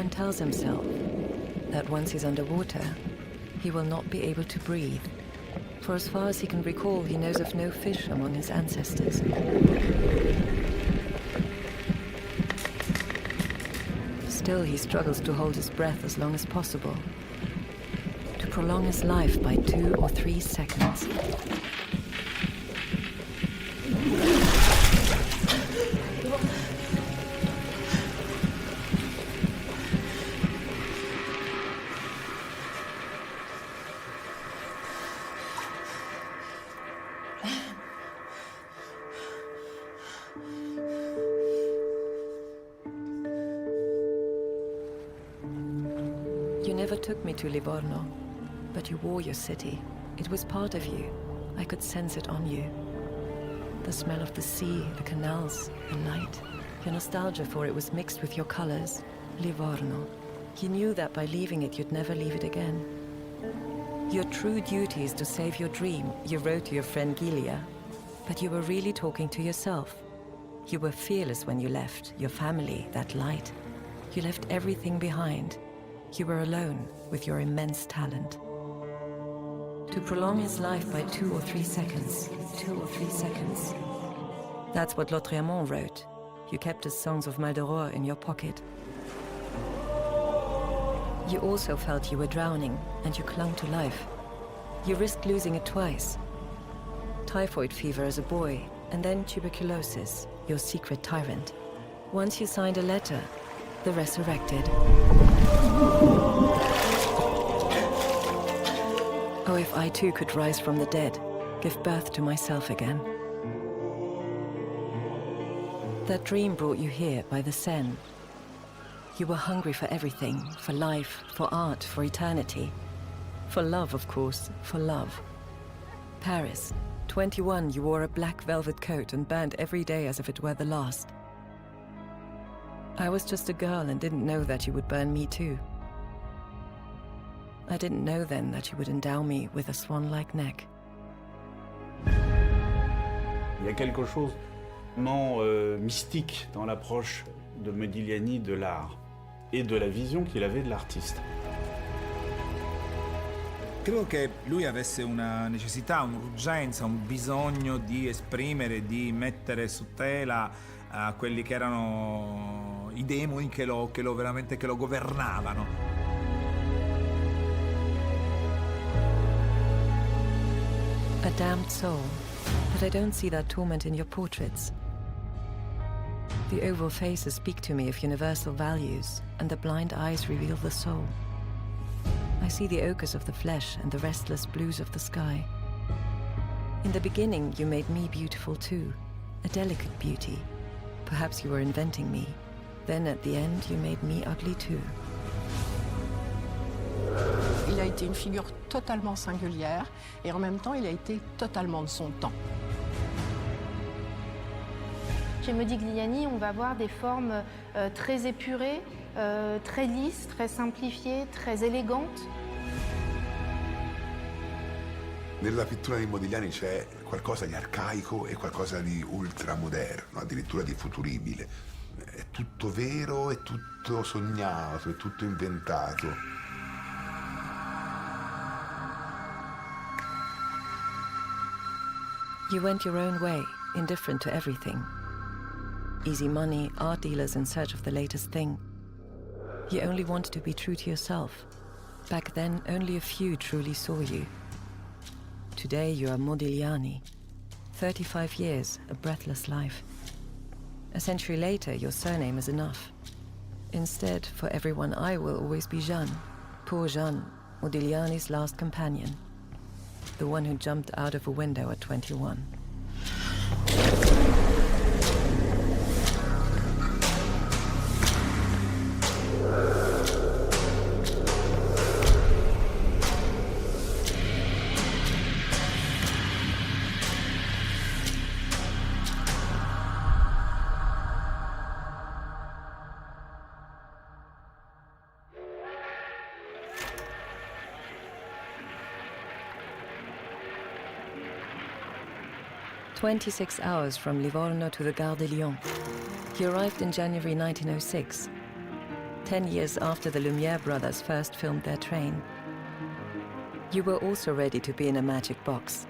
intertwine tells himself that once he's underwater, he will not be able to breathe. For as far as he can recall, he knows of no fish among his ancestors. Still, he struggles to hold his breath as long as possible, to prolong his life by 2 or 3 seconds. You never took me to Livorno, but you wore your city. It was part of you. I could sense it on you. The smell of the sea, the canals, the light. Your nostalgia for it was mixed with your colors. Livorno. You knew that by leaving it, you'd never leave it again. Your true duty is to save your dream, you wrote to your friend Gilia. But you were really talking to yourself. You were fearless when you left, your family, that light. You left everything behind. You were alone with your immense talent. To prolong his life by 2 or 3 seconds. 2 or 3 seconds. That's what Lautréamont wrote. You kept his songs of Maledetto in your pocket. You also felt you were drowning, and you clung to life. You risked losing it twice. Typhoid fever as a boy, and then tuberculosis, your secret tyrant. Once you signed a letter, the resurrected. Oh, if I too could rise from the dead, give birth to myself again. That dream brought you here by the Seine. You were hungry for everything, for life, for art, for eternity. For love, of course, for love. Paris, 21, you wore a black velvet coat and burned every day as if it were the last. I was just a girl and didn't know that you would burn me too. I didn't know then that you would endow me with a swan-like neck. Il y a quelque chose de mystique dans l'approche de Modigliani de l'art et de la vision qu'il avait de l'artiste. Credo che lui avesse una necessità, un'urgenza, un bisogno di esprimere, di mettere su tela quelli che erano i demoni che lo governavano. A damned soul, but I don't see that torment in your portraits. The oval faces speak to me of universal values, and the blind eyes reveal the soul. I see the ochres of the flesh and the restless blues of the sky. In the beginning, you made me beautiful too, a delicate beauty. Perhaps you were inventing me. Then at the end, you made me ugly too. Il a été une figure totalement singulière et en même temps, il a été totalement de son temps. Chez Modigliani, on va voir des formes très épurées, très lisses, très simplifiées, très élégantes. Nella pittura di Modigliani c'è qualcosa di arcaico e qualcosa di ultramoderno, addirittura di futuribile. È tutto vero, è tutto sognato, è tutto inventato. You went your own way, indifferent to everything. Easy money, art dealers in search of the latest thing. You only wanted to be true to yourself. Back then, only a few truly saw you. Today, you are Modigliani. 35 years, a breathless life. A century later, your surname is enough. Instead, for everyone, I will always be Jeanne. Poor Jeanne, Modigliani's last companion. The one who jumped out of a window at 21. "26 hours from Livorno to the Gare de Lyon. He arrived in January 1906. 10 years after the Lumière brothers first filmed their train. You were also ready to be in a magic box.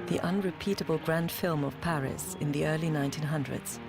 The unrepeatable grand film of Paris in the early 1900s.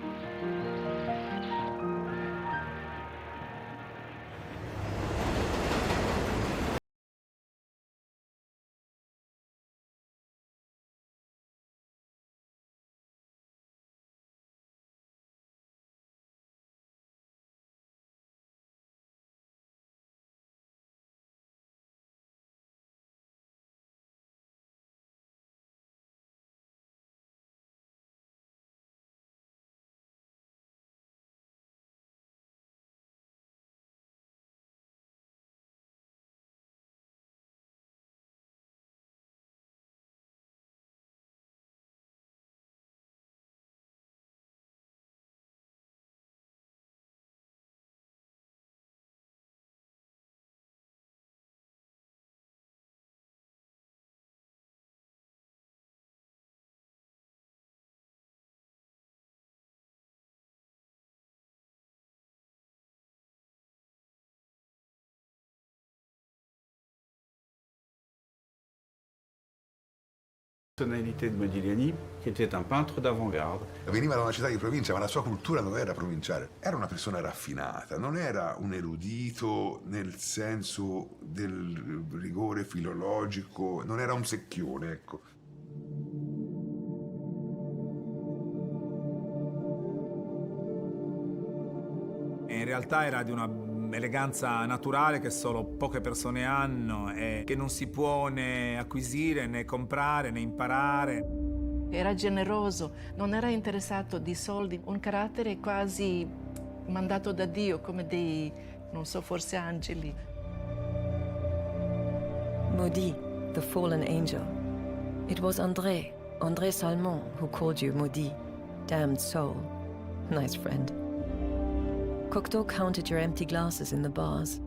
Personnalité de Modigliani, qui était un peintre d'avant-garde. Veniva da una città di provincia, ma la sua cultura non era provinciale. Era una persona raffinata, non era un erudito nel senso del rigore filologico, non era un secchione, ecco. In realtà era di una eleganza naturale che solo poche persone hanno e che non si può né acquisire, né comprare, né imparare. Era generoso, non era interessato di soldi, un carattere quasi mandato da Dio, come dei, non so, forse angeli. Maudit, the fallen angel. It was André Salmon, who called you Maudit, damned soul. Nice friend. Cocteau counted your empty glasses in the bars.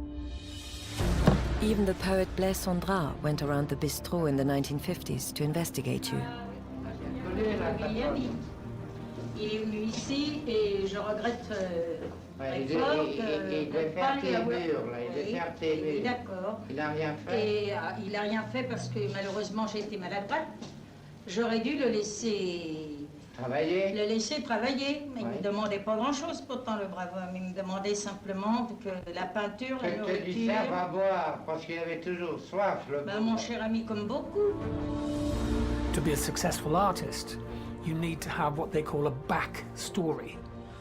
Even the poet Blaise Cendrars went around the bistrot in the 1950s to investigate you. Il est venu ici et je regrette très fort il devait faire tes murs, là, il devait faire tes murs. D'accord. Il n'a rien fait. Et il n'a rien fait parce que malheureusement j'ai été maladroite. J'aurais dû le laisser travailler. Mais il ne me demandait pas grand-chose pourtant le brave homme. Il me demandait simplement que la peinture, la nourriture... Que tu lui serves à boire parce qu'il avait toujours soif. Mon cher ami, comme beaucoup. To be a successful artist, you need to have what they call a back story.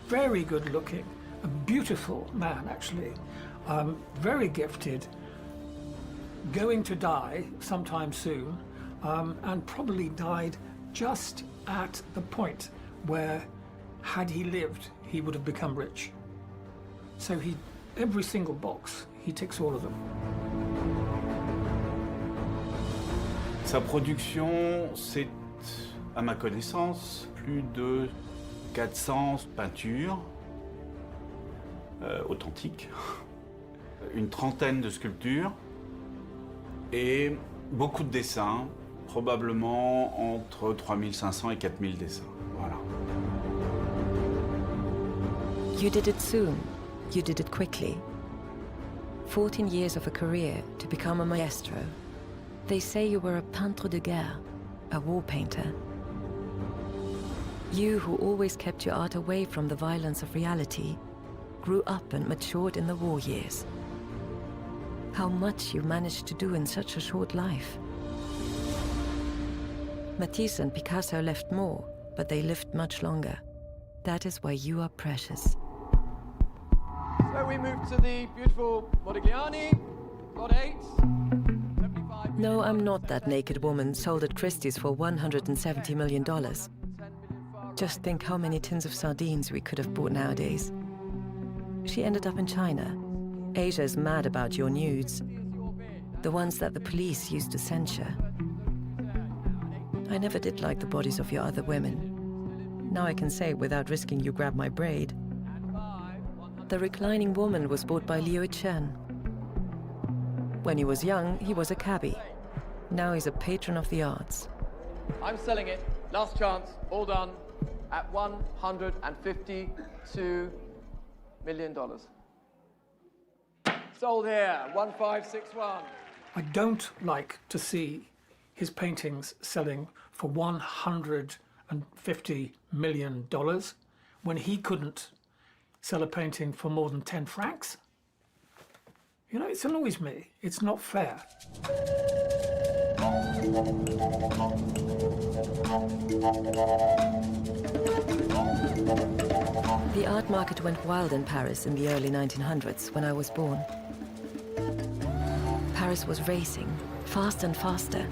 Very good looking, a beautiful man actually, very gifted, going to die sometime soon, and probably died just at the point where, had he lived, he would have become rich. So every single box, he ticks all of them. Sa production, c'est, à ma connaissance, plus de 400 peintures authentiques, une trentaine de sculptures et beaucoup de dessins, probablement entre 3500 et 4000 dessins. Voilà. You did it soon. You did it quickly. 14 years of a career to become a maestro. They say you were a peintre de guerre, a war painter. You, who always kept your art away from the violence of reality, grew up and matured in the war years. How much you managed to do in such a short life. Matisse and Picasso left more, but they lived much longer. That is why you are precious. So we move to the beautiful Modigliani, got 8. No, I'm not that naked woman sold at Christie's for $170 million. Just think how many tins of sardines we could have bought nowadays. She ended up in China. Asia's mad about your nudes. The ones that the police used to censure. I never did like the bodies of your other women. Now I can say without risking you grab my braid. The reclining woman was bought by Leo Chen. When he was young, he was a cabbie. Now he's a patron of the arts. I'm selling it. Last chance. All done. At $152 million. Sold here, 1561. I don't like to see his paintings selling for $150 million when he couldn't sell a painting for more than 10 francs. You know, it annoys me. It's not fair. The art market went wild in Paris in the early 1900s when I was born. Paris was racing, fast and faster.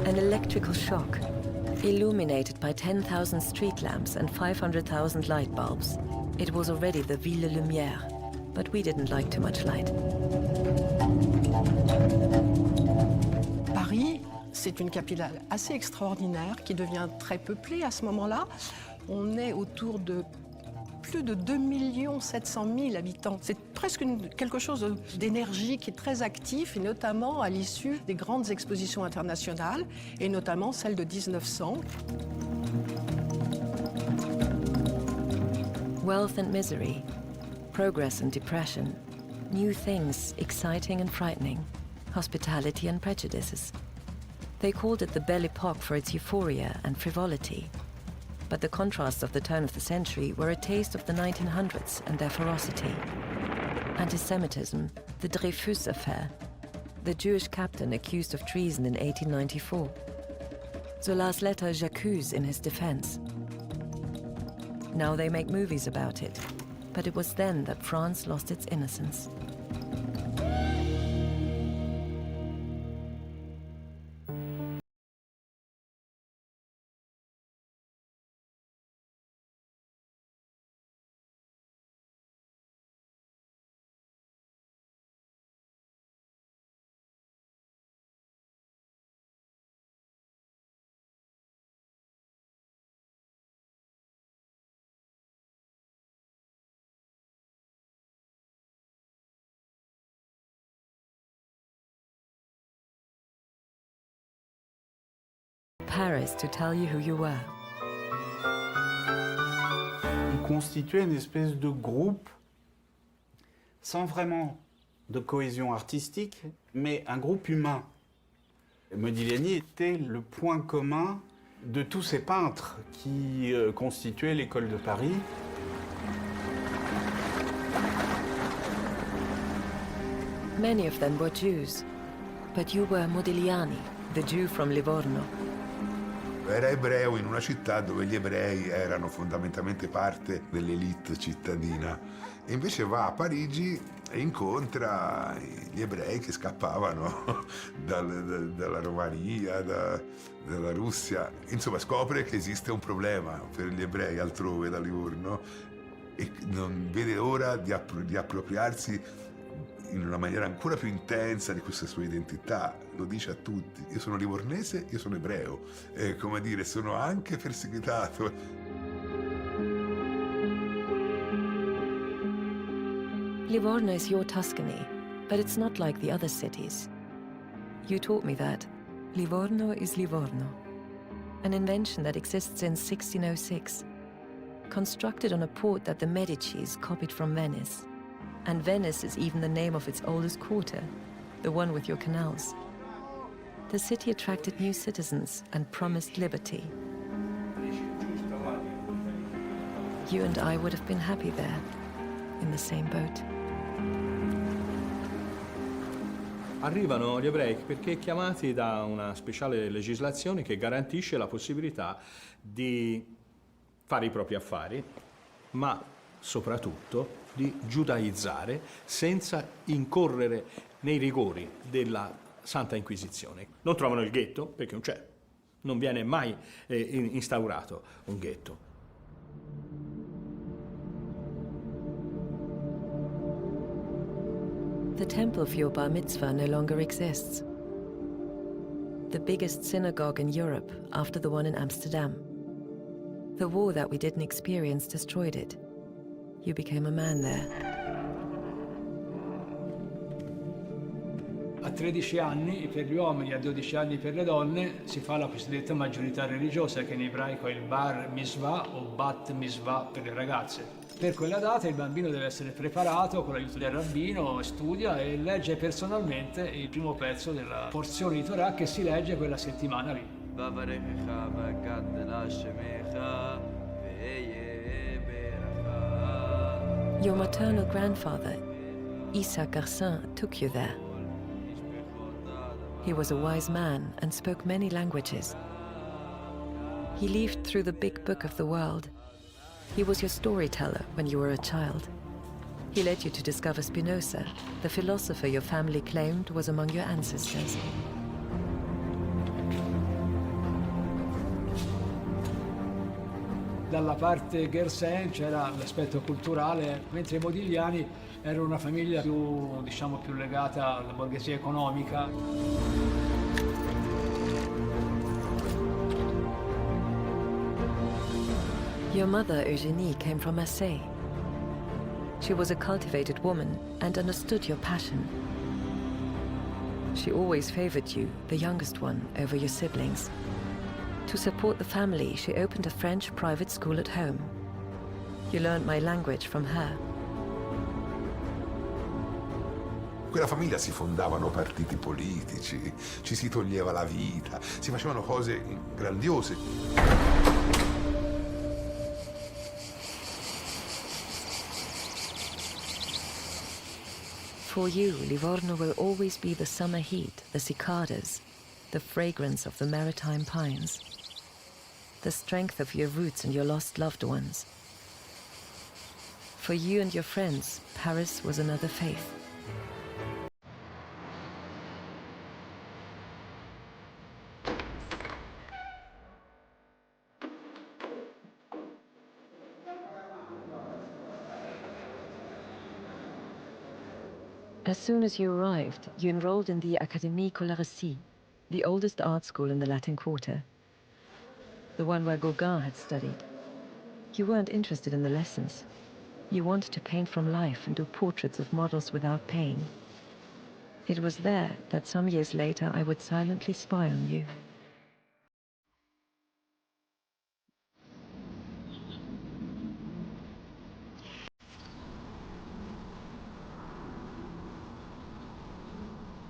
An electrical shock, illuminated by 10,000 street lamps and 500,000 light bulbs. It was already the Ville Lumière, but we didn't like too much light. Paris, c'est une capitale assez extraordinaire qui devient très peuplée à ce moment-là. On est autour de plus de 2 700 000 habitants. C'est presque quelque chose d'énergie qui est très actif, et notamment à l'issue des grandes expositions internationales, et notamment celle de 1900. Wealth and misery, progress and depression, new things exciting and frightening, hospitality and prejudices. They called it the Belle Époque for its euphoria and frivolity. But the contrasts of the turn of the century were a taste of the 1900s and their ferocity. Anti-Semitism, the Dreyfus affair, the Jewish captain accused of treason in 1894, Zola's letter J'accuse in his defense. Now they make movies about it, but it was then that France lost its innocence. Paris to tell you who you were. On constituait une espèce de groupe sans vraiment de cohésion artistique, mais un groupe humain. Modigliani était le point commun de tous ces peintres qui constituaient l'école de Paris. Many of them were Jews, but you were Modigliani, the Jew from Livorno. Era ebreo in una città dove gli ebrei erano fondamentalmente parte dell'elite cittadina, e invece va a Parigi e incontra gli ebrei che scappavano dalla Romania, dalla Russia. Insomma, scopre che esiste un problema per gli ebrei altrove da Livorno e non vede l'ora di appropriarsi in una maniera ancora più intensa di questa sua identità. Lo dice a tutti: io sono livornese, io sono ebreo, come dire, sono anche perseguitato. Livorno is your Tuscany, but it's not like the other cities. You taught me that. Livorno is Livorno, an invention that exists in 1606, constructed on a port that the Medicis copied from Venice. And Venice is even the name of its oldest quarter, the one with your canals. The city attracted new citizens and promised liberty. You and I would have been happy there, in the same boat. Arrivano gli ebrei perché chiamati da una speciale legislazione che garantisce la possibilità di fare i propri affari, ma soprattutto di giudaizzare senza incorrere nei rigori della Santa Inquisizione. Non trovano il ghetto perché non c'è, non viene mai instaurato un ghetto. The temple for your bar mitzvah no longer exists. The biggest synagogue in Europe after the one in Amsterdam. The war that we didn't experience destroyed it. You became a man there. A 13 anni per gli uomini e a 12 anni per le donne si fa la cosiddetta maggiorità religiosa, che in ebraico è il bar mitzvah o bat mitzvah per le ragazze. Per quella data il bambino deve essere preparato con l'aiuto del rabbino, studia e legge personalmente il primo pezzo della porzione di Torah che si legge quella settimana lì. Your maternal grandfather, Issa Garcin, took you there. He was a wise man and spoke many languages. He lived through the big book of the world. He was your storyteller when you were a child. He led you to discover Spinoza, the philosopher your family claimed was among your ancestors. Dalla parte Gersen c'era l'aspetto culturale, mentre i Modigliani erano una famiglia più, diciamo, più legata alla borghesia economica. Your mother, Eugénie, came from Marseille. She was a cultivated woman and understood your passion. She always favored you, the youngest one, over your siblings. To support the family, she opened a French private school at home. You learned my language from her. In quella famiglia si fondavano partiti politici, ci si toglieva la vita, si facevano cose grandiose. For you, Livorno will always be the summer heat, the cicadas, the fragrance of the maritime pines, the strength of your roots and your lost loved ones. For you and your friends, Paris was another faith. As soon as you arrived, you enrolled in the Académie Colaresi, the oldest art school in the Latin Quarter, the one where Gauguin had studied. You weren't interested in the lessons. You wanted to paint from life and do portraits of models without pain. It was there that some years later I would silently spy on you.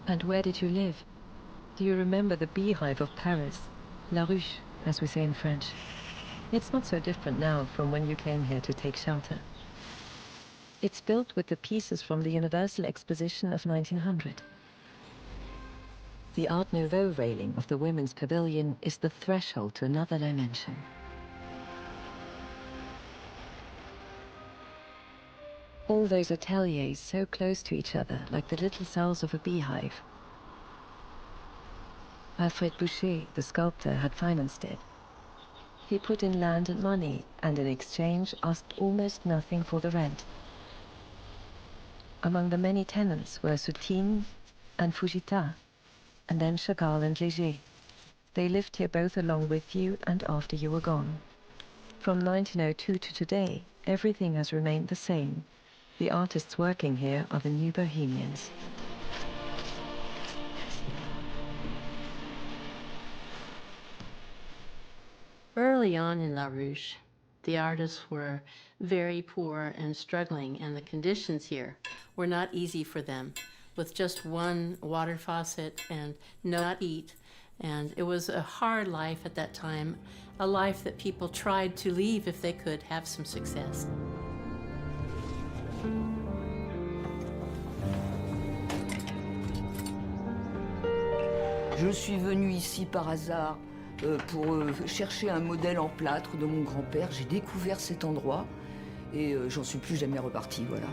And where did you live? Do you remember the beehive of Paris? La ruche, as we say in French. It's not so different now from when you came here to take shelter. It's built with the pieces from the Universal Exposition of 1900. The Art Nouveau railing of the Women's Pavilion is the threshold to another dimension. All those ateliers so close to each other, like the little cells of a beehive. Alfred Boucher, the sculptor, had financed it. He put in land and money, and in exchange asked almost nothing for the rent. Among the many tenants were Soutine and Fujita, and then Chagall and Léger. They lived here both along with you and after you were gone. From 1902 to today, everything has remained the same. The artists working here are the new bohemians. Early on in La Ruche, the artists were very poor and struggling, and the conditions here were not easy for them, with just one water faucet and not eat. And it was a hard life at that time, a life that people tried to leave if they could have some success. Je suis venue ici par hasard pour chercher un modèle en plâtre de mon grand-père. J'ai découvert cet endroit et j'en suis plus jamais repartie, voilà.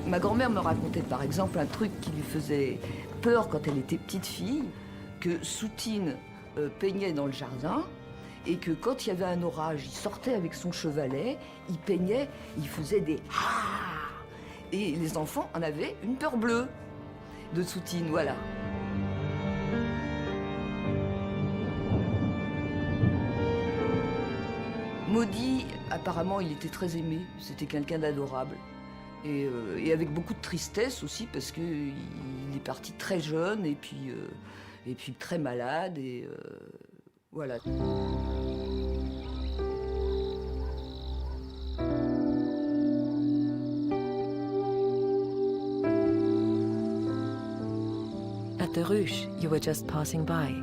Ma grand-mère me racontait par exemple un truc qui lui faisait peur quand elle était petite fille, que Soutine peignait dans le jardin et que quand il y avait un orage, il sortait avec son chevalet, il peignait, il faisait des « ah !» Et les enfants en avaient une peur bleue de Soutine, voilà. Maudit, apparemment, il était très aimé. C'était quelqu'un d'adorable. Et avec beaucoup de tristesse aussi, parce qu'il est parti très jeune et puis très malade. Et voilà. At the Ruche, you were just passing by.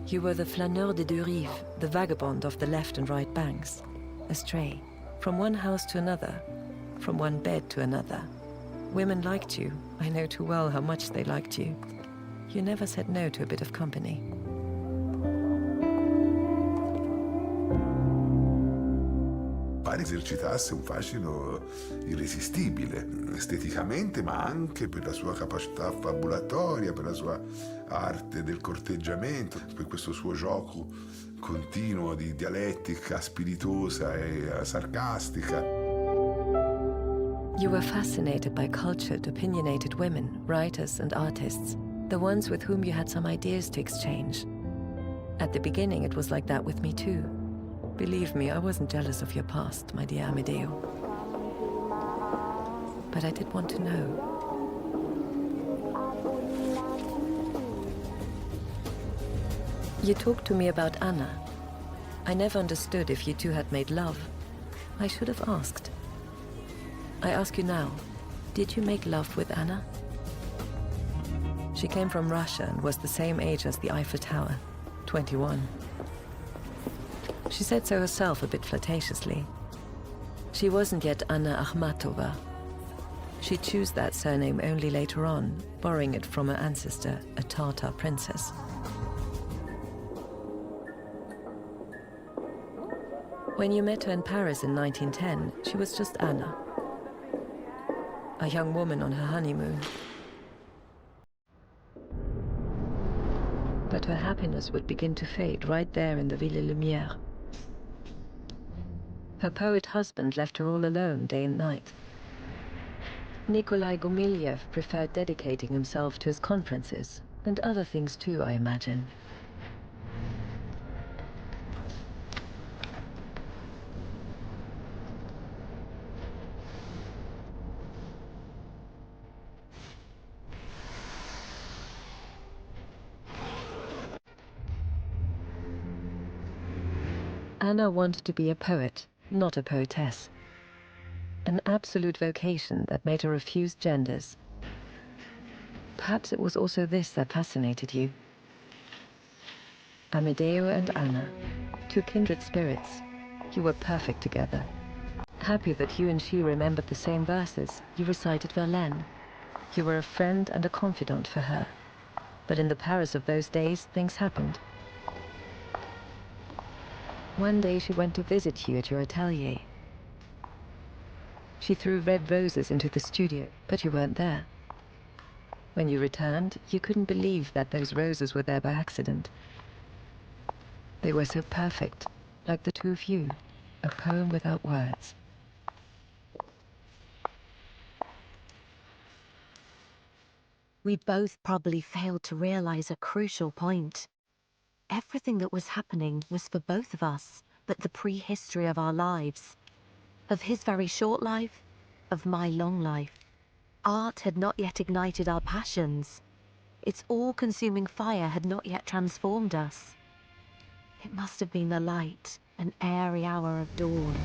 You were the flaneur des deux rives, the vagabond of the left and right banks, astray, from one house to another, from one bed to another. Women liked you. I know too well how much they liked you. You never said no to a bit of company. Pare esercitasse un fascino irresistibile, esteticamente, ma anche per la sua capacità fabulatoria, per la sua arte del corteggiamento, per questo suo gioco continuo di dialettica spiritosa e sarcastica. You were fascinated by cultured, opinionated women, writers and artists, the ones with whom you had some ideas to exchange. At the beginning, it was like that with me too. Believe me, I wasn't jealous of your past, my dear Amedeo. But I did want to know. You talked to me about Anna. I never understood if you two had made love. I should have asked. I ask you now, did you make love with Anna? She came from Russia and was the same age as the Eiffel Tower, 21. She said so herself a bit flirtatiously. She wasn't yet Anna Akhmatova. She'd choose that surname only later on, borrowing it from her ancestor, a Tatar princess. When you met her in Paris in 1910, she was just Anna, a young woman on her honeymoon. But her happiness would begin to fade right there in the Ville Lumière. Her poet husband left her all alone day and night. Nikolai Gomilyev preferred dedicating himself to his conferences, and other things too, I imagine. Anna wanted to be a poet, not a poetess. An absolute vocation that made her refuse genders. Perhaps it was also this that fascinated you. Amedeo and Anna, two kindred spirits. You were perfect together. Happy that you and she remembered the same verses, you recited Verlaine. You were a friend and a confidant for her. But in the Paris of those days, things happened. One day she went to visit you at your atelier. She threw red roses into the studio, but you weren't there. When you returned, you couldn't believe that those roses were there by accident. They were so perfect, like the two of you, a poem without words. We both probably failed to realize a crucial point. Everything that was happening was for both of us, but the prehistory of our lives. Of his very short life, of my long life. Art had not yet ignited our passions. Its all-consuming fire had not yet transformed us. It must have been the light, an airy hour of dawn.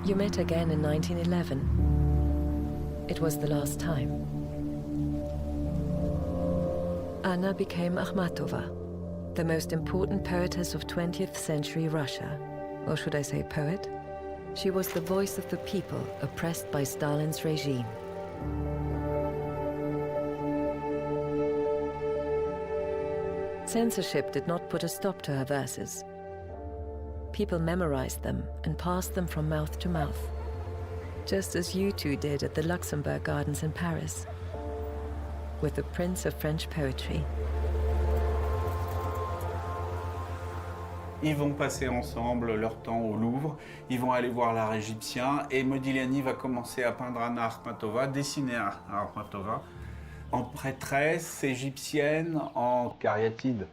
You met again in 1911. It was the last time. Anna became Akhmatova, the most important poetess of 20th century Russia. Or should I say poet? She was the voice of the people oppressed by Stalin's regime. Censorship did not put a stop to her verses. People memorized them and passed them from mouth to mouth, just as you two did at the Luxembourg Gardens in Paris, with the Prince of French Poetry. Ils vont passer ensemble leur temps au Louvre, ils vont aller voir l'art égyptien et Modigliani va commencer à peindre Anna Akhmatova, dessiner Anna Akhmatova en prêtresse égyptienne, en cariatide.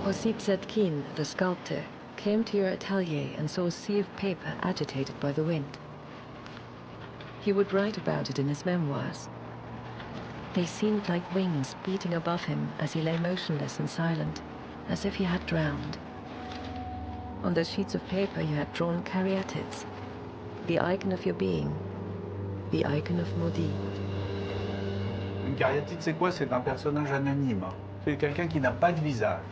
Osip Zetkin, the sculptor, came to your atelier and saw a sea of paper agitated by the wind. He would write about it in his memoirs. They seemed like wings beating above him as he lay motionless and silent, as if he had drowned. On those sheets of paper you had drawn caryatids, the icon of your being, the icon of Modi. Une cariatide, c'est quoi? C'est un personnage anonyme. C'est quelqu'un qui n'a pas de visage.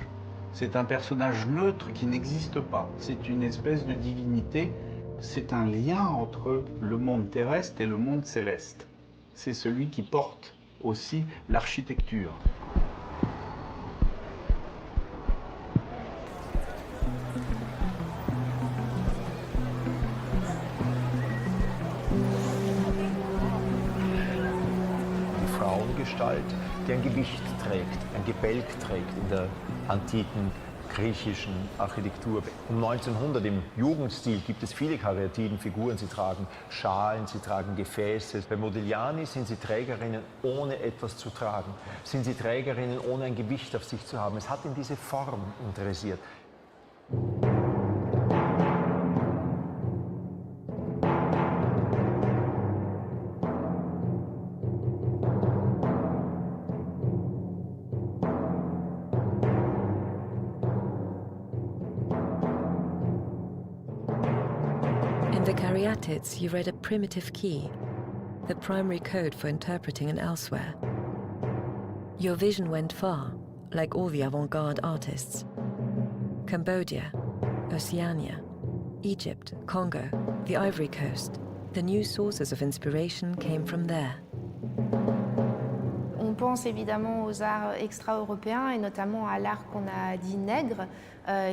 C'est un personnage neutre qui n'existe pas. C'est une espèce de divinité. C'est un lien entre le monde terrestre et le monde céleste. C'est celui qui porte aussi l'architecture. Frauengestalt, die ein Gewicht trägt, ein Gebälk trägt in der antiken griechischen Architektur. Um 1900 im Jugendstil gibt es viele Karyatidenfiguren. Sie tragen Schalen, sie tragen Gefäße. Bei Modigliani sind sie Trägerinnen, ohne etwas zu tragen. Sind sie Trägerinnen, ohne ein Gewicht auf sich zu haben. Es hat ihn diese Form interessiert. Caryatids, you read a primitive key, the primary code for interpreting an elsewhere. Your vision went far, like all the avant-garde artists. Cambodia, Oceania, Egypt, Congo, the Ivory Coast. The new sources of inspiration came from there. On pense évidemment aux arts extra-européens et notamment à l'art qu'on a dit nègre,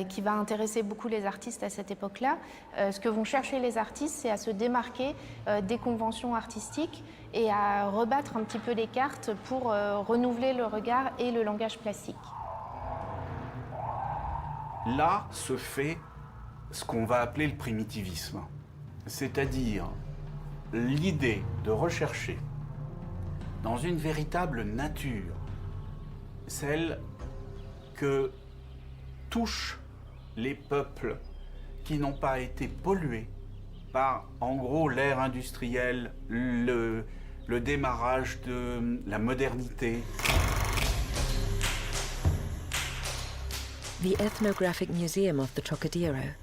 qui va intéresser beaucoup les artistes à cette époque-là. Ce que vont chercher les artistes, c'est à se démarquer des conventions artistiques et à rebattre un petit peu les cartes pour renouveler le regard et le langage plastique. Là se fait ce qu'on va appeler le primitivisme, c'est-à-dire l'idée de rechercher dans une véritable nature, celle que touchent les peuples qui n'ont pas été pollués par, en gros, l'ère industrielle, le démarrage de la modernité. The Ethnographic Museum of the Trocadero.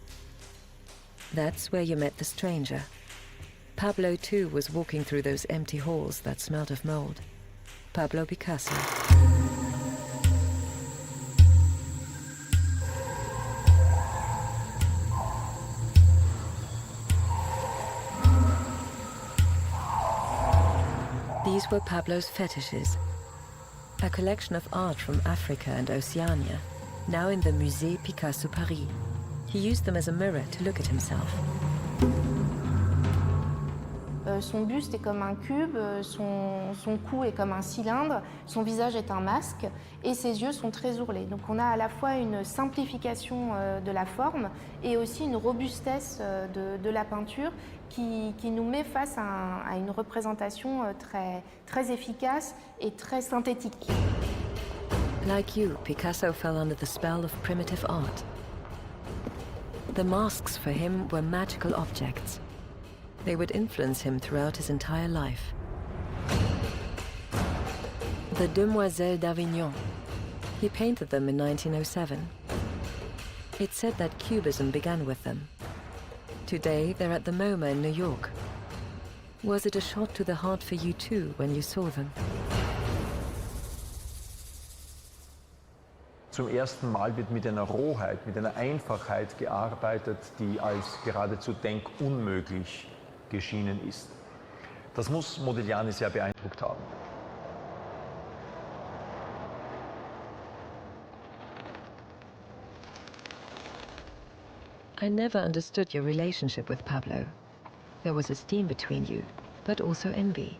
That's where you met the stranger. Pablo, too, was walking through those empty halls that smelled of mold. Pablo Picasso. These were Pablo's fetishes, a collection of art from Africa and Oceania, now in the Musée Picasso Paris. He used them as a mirror to look at himself. Son buste est comme un cube, son cou est comme un cylindre, son visage est un masque et ses yeux sont très ourlés. Donc on a à la fois une simplification de la forme et aussi une robustesse de la peinture qui nous met face à une représentation très efficace et très synthétique. Like you, Picasso fell under the spell of primitive art. The masks for him were magical objects. They would influence him throughout his entire life. The Demoiselles d'Avignon. He painted them in 1907. It's said that Cubism began with them. Today, they're at the MoMA in New York. Was it a shot to the heart for you too when you saw them? Zum ersten Mal wird mit einer Rohheit, mit einer Einfachheit gearbeitet, die als geradezu denkunmöglich geschienen ist. Das muss Modigliani sehr beeindruckt haben. I never understood your relationship with Pablo. There was esteem between you, but also envy.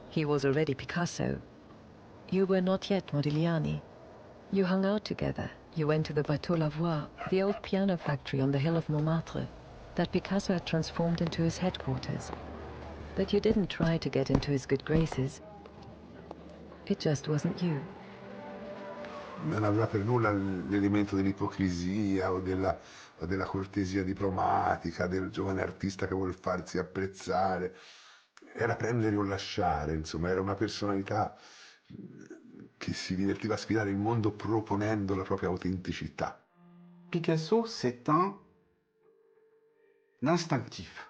He was already Picasso. You were not yet Modigliani. You hung out together. You went to the Bateau Lavoie, the old piano factory on the hill of Montmartre, that Picasso had transformed into his headquarters. But you didn't try to get into his good graces. It just wasn't you. Non aveva per nulla l'elemento dell'ipocrisia o della cortesia diplomatica, del giovane artista che vuole farsi apprezzare. Era prendere o lasciare, insomma, era una personalità che si divertiva a sfidare il mondo proponendo la propria autenticità. Picasso, c'est un instinctif.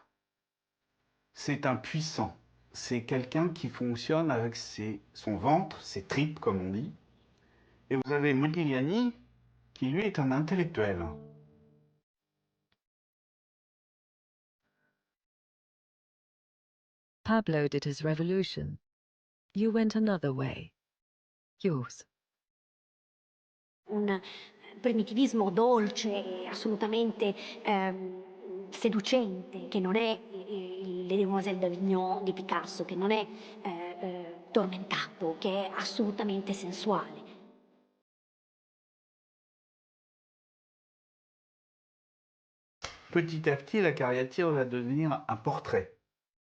C'est un puissant. C'est quelqu'un qui fonctionne avec son ventre, ses tripes, comme on dit. Et vous avez Modigliani, qui lui est un intellectuel. Pablo did his revolution. You went another way. Yours. Un primitivismo dolce, assolutamente seducente, che non è le Demoiselles d'Avignon di Picasso, che non è tormentato, che è assolutamente sensuale. Petit à petit, la caricature va devenir un portrait.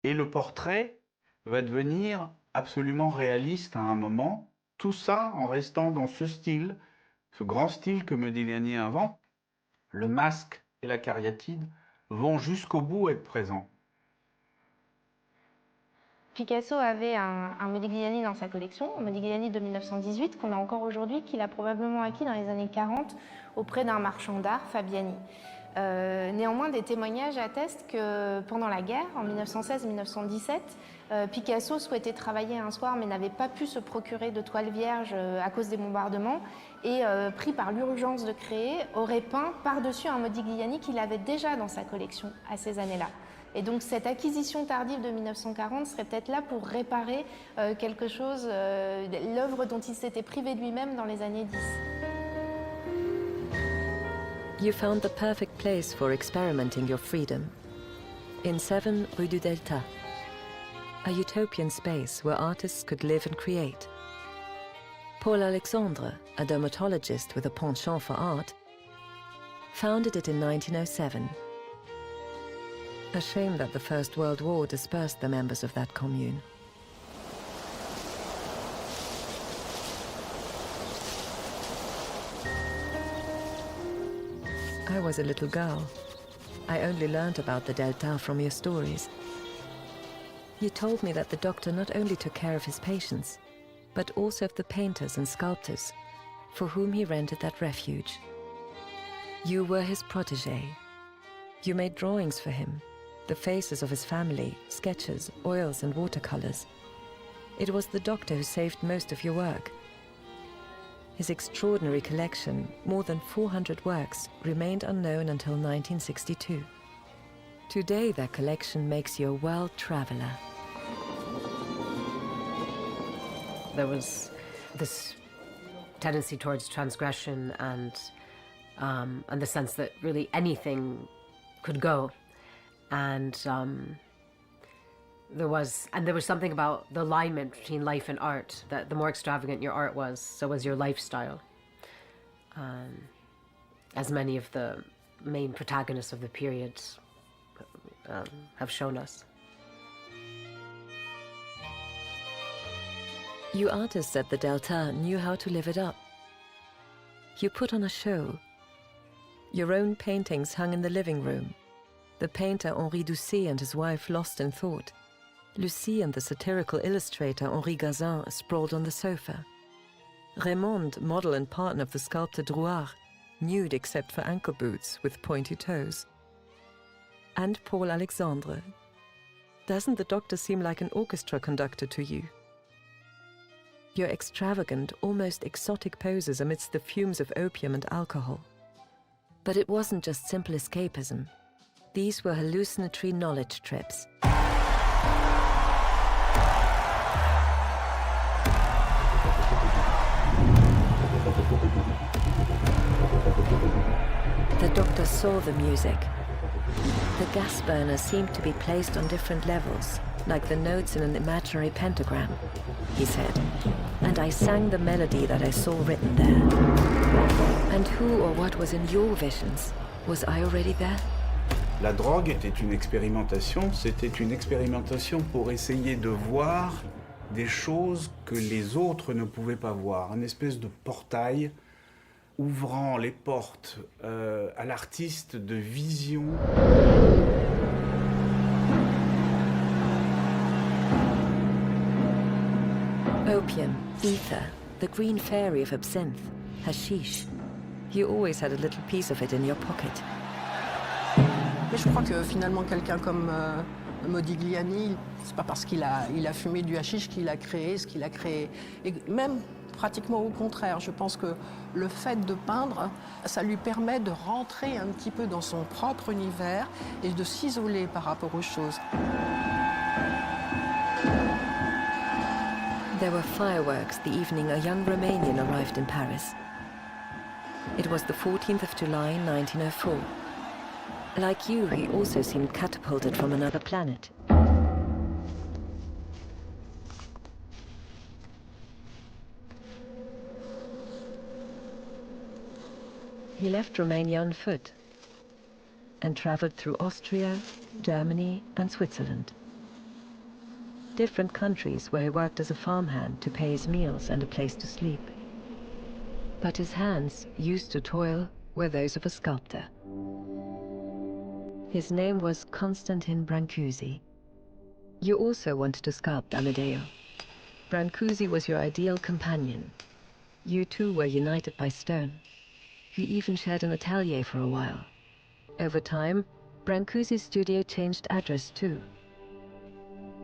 Et le portrait va devenir absolument réaliste à un moment. Tout ça en restant dans ce style, ce grand style que Modigliani invente. Le masque et la cariatide vont jusqu'au bout être présents. Picasso avait un Modigliani dans sa collection, un Modigliani de 1918 qu'on a encore aujourd'hui, qu'il a probablement acquis dans les années 40 auprès d'un marchand d'art, Fabiani. Néanmoins, des témoignages attestent que pendant la guerre, en 1916-1917, Picasso souhaitait travailler un soir mais n'avait pas pu se procurer de toile vierge à cause des bombardements et, pris par l'urgence de créer, aurait peint par-dessus un Modigliani qu'il avait déjà dans sa collection à ces années-là. Et donc cette acquisition tardive de 1940 serait peut-être là pour réparer quelque chose, l'œuvre dont il s'était privé de lui-même dans les années 10. You found the perfect place for experimenting your freedom. In 7 Rue du Delta, a utopian space where artists could live and create. Paul Alexandre, a dermatologist with a penchant for art, founded it in 1907. A shame that the First World War dispersed the members of that commune. I was a little girl. I only learned about the Delta from your stories. You told me that the doctor not only took care of his patients, but also of the painters and sculptors for whom he rented that refuge. You were his protégé. You made drawings for him, the faces of his family, sketches, oils and watercolors. It was the doctor who saved most of your work. His extraordinary collection, more than 400 works, remained unknown until 1962. Today, that collection makes you a world traveler. There was this tendency towards transgression and the sense that really anything could go. And there was something about the alignment between life and art, that the more extravagant your art was, so was your lifestyle. As many of the main protagonists of the period have shown us. You artists at the Delta knew how to live it up. You put on a show. Your own paintings hung in the living room. The painter Henri Doucet and his wife lost in thought. Lucie and the satirical illustrator Henri Gazin sprawled on the sofa. Raymond, model and partner of the sculptor Drouard, nude except for ankle boots with pointy toes. And Paul Alexandre. Doesn't the doctor seem like an orchestra conductor to you? Your extravagant, almost exotic poses amidst the fumes of opium and alcohol. But it wasn't just simple escapism. These were hallucinatory knowledge trips. saw the music. The gas burners seemed to be placed on different levels, like the notes in an imaginary pentagram, he said. And I sang the melody that I saw written there. And who or what was in your visions? Was I already there? La drogue était une expérimentation, c'était une expérimentation pour essayer de voir des choses que les autres ne pouvaient pas voir, une espèce de portail ouvrant les portes à l'artiste de vision. Opium, ether, the green fairy of absinthe, hashish. You always had a little piece of it in your pocket. Mais je crois que finalement, quelqu'un comme Modigliani, c'est pas parce qu'il a fumé du hashish qu'il a créé ce qu'il a créé. Et même pratiquement au contraire, je pense que le fait de peindre, ça lui permet de rentrer un petit peu dans son propre univers et de s'isoler par rapport aux choses. There were fireworks the evening a young Romanian arrived in Paris. It was the 14th of July, 1904. Like you, he also seemed catapulted from another planet. He left Romania on foot and traveled through Austria, Germany, and Switzerland. Different countries where he worked as a farmhand to pay his meals and a place to sleep. But his hands, used to toil, were those of a sculptor. His name was Constantin Brancusi. You also wanted to sculpt, Amedeo. Brancusi was your ideal companion. You two were united by stone. You even shared an atelier for a while. Over time, Brancusi's studio changed address too.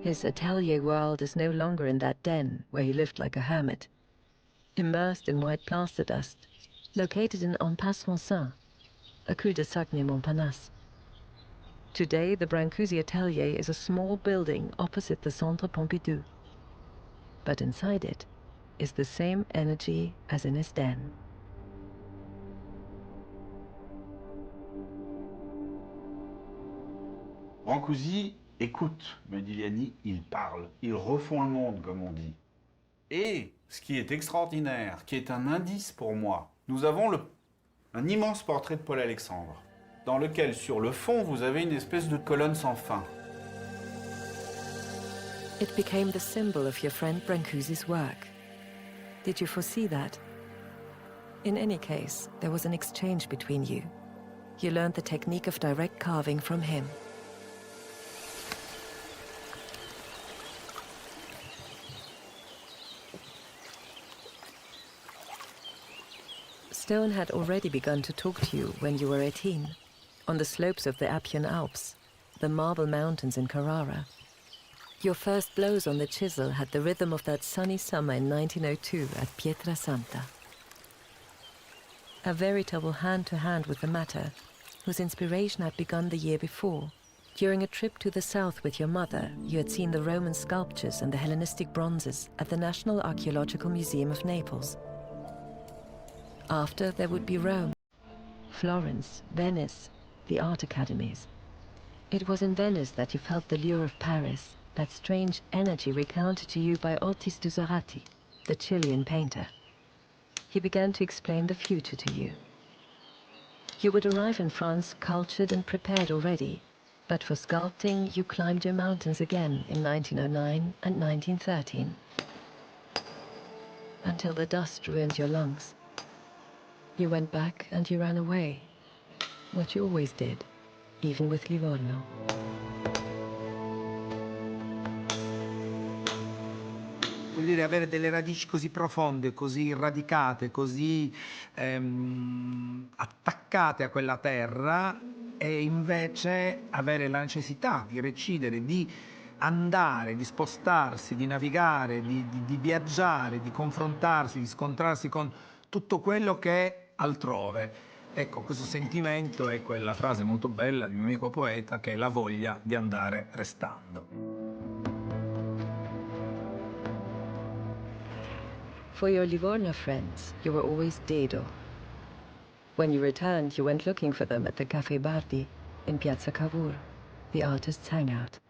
His atelier world is no longer in that den where he lived like a hermit, immersed in white plaster dust, located in Enpasse-Fonsain, a cul-de-sac near Montparnasse. Today, the Brancusi atelier is a small building opposite the Centre Pompidou. But inside it is the same energy as in his den. Brancusi écoute Modigliani, il parle, ils refont le monde, comme on dit. Et ce qui est extraordinaire, qui est un indice pour moi, nous avons un immense portrait de Paul Alexandre, dans lequel, sur le fond, vous avez une espèce de colonne sans fin. It became the symbol of your friend Brancusi's work. Did you foresee that? In any case, there was an exchange between you. You learned the technique of direct carving from him. Stone had already begun to talk to you when you were 18, on the slopes of the Appian Alps, the Marble Mountains in Carrara. Your first blows on the chisel had the rhythm of that sunny summer in 1902 at Pietrasanta. A veritable hand-to-hand with the matter, whose inspiration had begun the year before. During a trip to the south with your mother, you had seen the Roman sculptures and the Hellenistic bronzes at the National Archaeological Museum of Naples. After, there would be Rome, Florence, Venice, the art academies. It was in Venice that you felt the lure of Paris, that strange energy recounted to you by Otis Duzzarati, the Chilean painter. He began to explain the future to you. You would arrive in France cultured and prepared already, but for sculpting you climbed your mountains again in 1909 and 1913, until the dust ruined your lungs. You went back and you ran away, what you always did, even with Livorno. Vuol dire avere delle radici così profonde, così radicate, così attaccate a quella terra e invece avere la necessità di recidere, di andare, di spostarsi, di navigare, di viaggiare, di confrontarsi, di scontrarsi con tutto quello che è altrove. Ecco, questo sentimento è quella frase molto bella di un mio amico poeta che è la voglia di andare restando. For your Livorno friends, you were always Dedo. When you returned, you went looking for them at the Café Bardi in Piazza Cavour, the artists' hangout.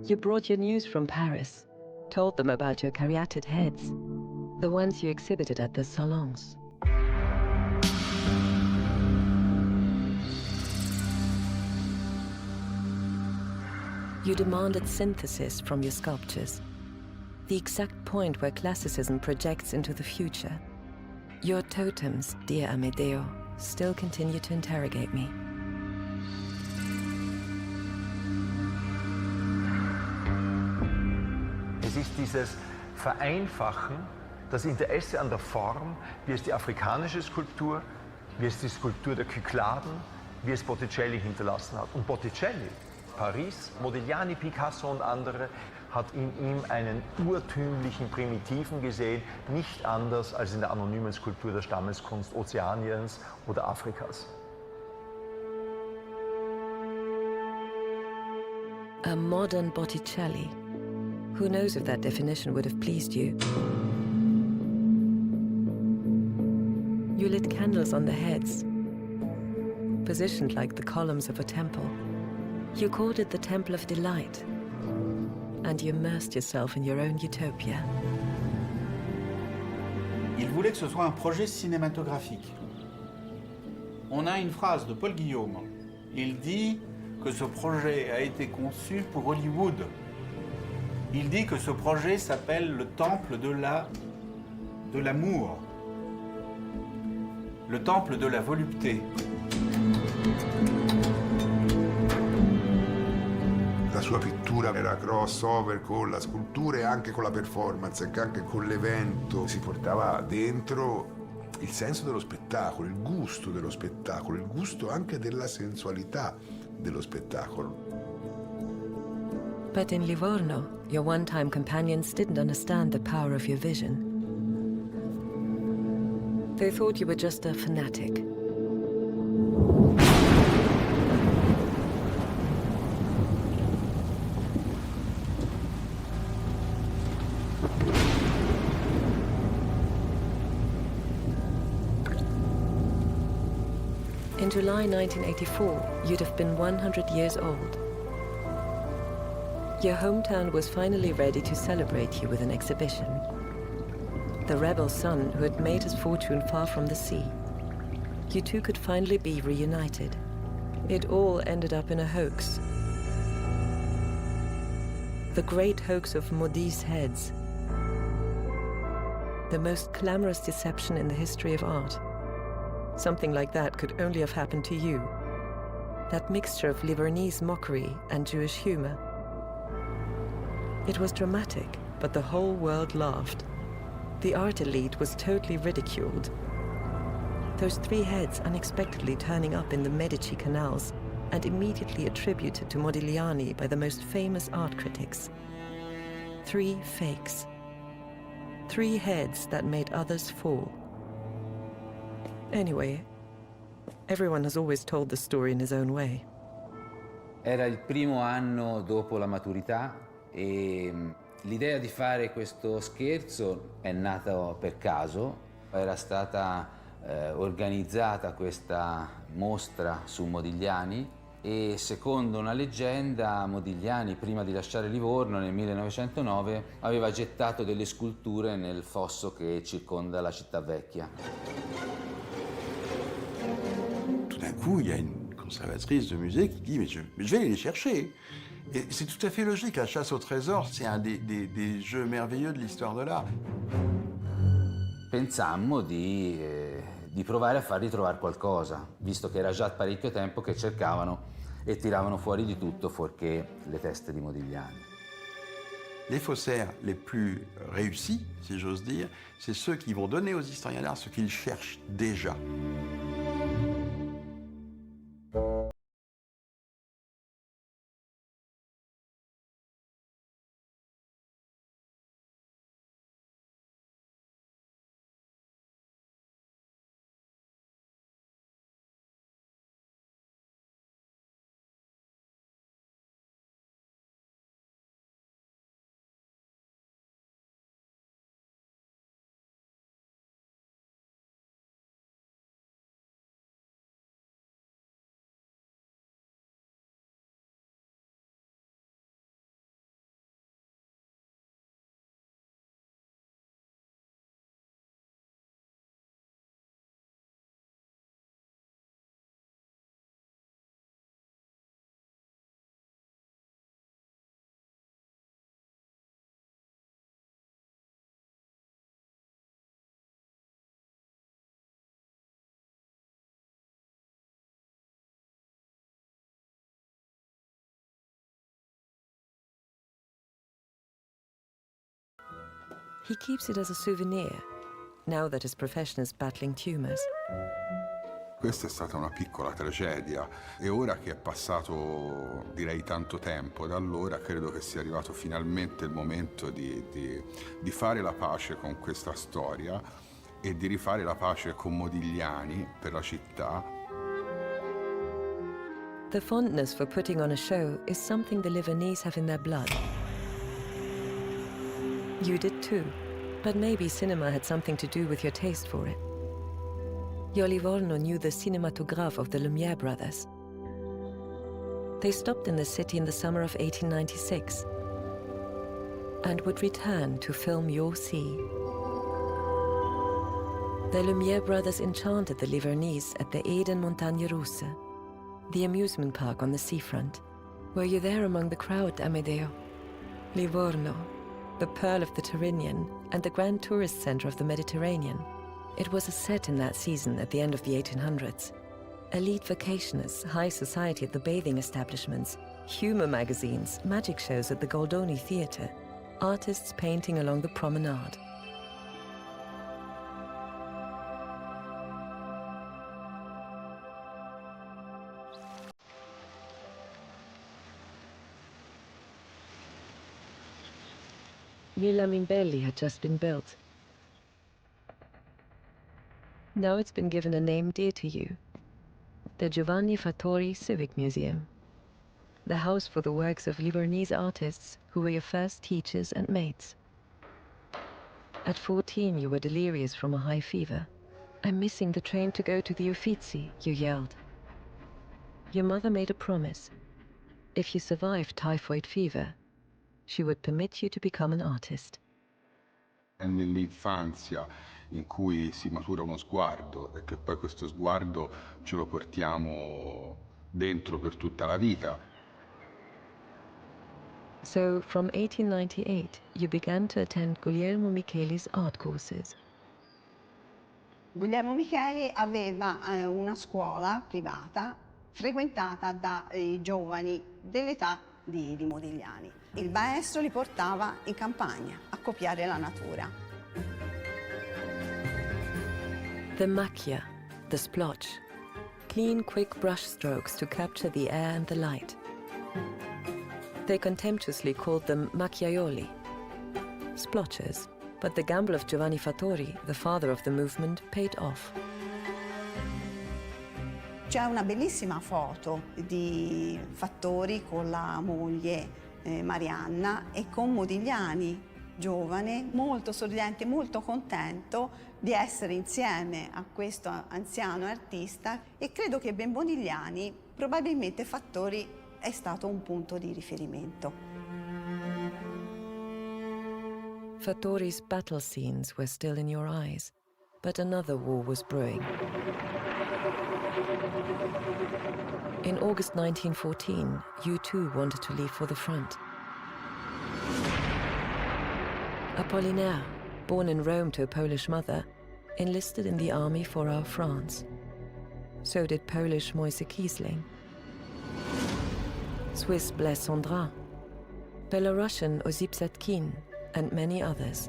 You brought your news from Paris, told them about your caryatid heads, the ones you exhibited at the salons. You demanded synthesis from your sculptures, the exact point where classicism projects into the future. Your totems, dear Amedeo, still continue to interrogate me. Es ist dieses Vereinfachen, das Interesse an der Form, wie es die afrikanische Skulptur, wie es die Skulptur der Kykladen, wie es Botticelli hinterlassen hat. Und Botticelli, Paris, Modigliani, Picasso und andere, hat in ihm einen urtümlichen Primitiven gesehen, nicht anders als in der anonymen Skulptur der Stammeskunst Ozeaniens oder Afrikas. A modern Botticelli. Who knows if that definition would have pleased you? You lit candles on the heads, positioned like the columns of a temple. You called it the Temple of Delight, and you immersed yourself in your own utopia. Il voulait que ce soit un projet cinématographique. On a une phrase de Paul Guillaume. Il dit que ce projet a été conçu pour Hollywood. Il dit que ce projet s'appelle le temple de l'amour, le temple de la volupté. La sua pittura era crossover con la scultura e anche con la performance, anche con l'evento. Si portava dentro il senso dello spettacolo, il gusto dello spettacolo, il gusto anche della sensualità dello spettacolo. But in Livorno, your one-time companions didn't understand the power of your vision. They thought you were just a fanatic. In July 1984, you'd have been 100 years old. Your hometown was finally ready to celebrate you with an exhibition. The rebel son who had made his fortune far from the sea. You two could finally be reunited. It all ended up in a hoax. The great hoax of Maudit's heads. The most clamorous deception in the history of art. Something like that could only have happened to you. That mixture of Livornese mockery and Jewish humor. It was dramatic, but the whole world laughed. The art elite was totally ridiculed. Those three heads unexpectedly turning up in the Medici canals and immediately attributed to Modigliani by the most famous art critics. 3 fakes. 3 heads that made others fall. Anyway, everyone has always told the story in his own way. Era il primo anno dopo la maturità e l'idea di fare questo scherzo è nata per caso. Era stata organizzata questa mostra su Modigliani e secondo una leggenda Modigliani, prima di lasciare Livorno nel 1909, aveva gettato delle sculture nel fosso che circonda la città vecchia. Tout d'un coup, il y a une conservatrice de musée qui dit mais je vais aller les chercher. Et c'est tout à fait logique, la chasse au trésor, c'est un des jeux merveilleux de l'histoire de l'art. Pensammo di provare a fargli trovare qualcosa, visto che era già parecchio tempo che cercavano e tiravano fuori di tutto fuorché le teste di Modigliani. Les faussaires les plus réussis, si j'ose dire, c'est ceux qui vont donner aux historiens d'art ce qu'ils cherchent déjà. He keeps it as a souvenir, now that his profession is battling tumors. Questa è stata una piccola tragedia e ora che è passato, direi, tanto tempo da allora, credo che sia arrivato finalmente il momento di fare la pace con questa storia e di rifare la pace con Modigliani per la città. The fondness for putting on a show is something the Livornese have in their blood. You did too, but maybe cinema had something to do with your taste for it. Your Livorno knew the cinématographe of the Lumière brothers. They stopped in the city in the summer of 1896 and would return to film your sea. The Lumière brothers enchanted the Livornese at the Eden Montagne Russe, the amusement park on the seafront. Were you there among the crowd, Amedeo? Livorno, the pearl of the Tyrrhenian and the grand tourist center of the Mediterranean. It was a set in that season at the end of the 1800s. Elite vacationers, high society at the bathing establishments, humor magazines, magic shows at the Goldoni Theatre, artists painting along the promenade. Villa Mimbelli had just been built. Now it's been given a name dear to you, the Giovanni Fattori Civic Museum, the house for the works of Livornese artists who were your first teachers and mates. At 14, you were delirious from a high fever. "I'm missing the train to go to the Uffizi," you yelled. Your mother made a promise. If you survived typhoid fever, she would permit you to become an artist. È nell'infanzia in cui si matura uno sguardo e che poi questo sguardo ce lo portiamo dentro per tutta la vita. So, from 1898, you began to attend Guglielmo Micheli's art courses. Guglielmo Micheli aveva una scuola privata frequentata dai giovani dell'età di Modigliani. Il maestro li portava in campagna a copiare la natura. The macchia, the splotch, clean, quick brush strokes to capture the air and the light. They contemptuously called them macchiaioli, splotchers, but the gamble of Giovanni Fattori, the father of the movement, paid off. C'è una bellissima foto di Fattori con la moglie Marianna e con Modigliani, giovane, molto sorridente, molto contento di essere insieme a questo anziano artista, e credo che per Modigliani probabilmente Fattori è stato un punto di riferimento. Fattori's battle scenes were still in your eyes, but another war was brewing. In August 1914, you too wanted to leave for the front. Apollinaire, born in Rome to a Polish mother, enlisted in the army for our France. So did Polish Moise Kiesling, Swiss Blaise Cendrain, Belarusian Osip Satkin, and many others.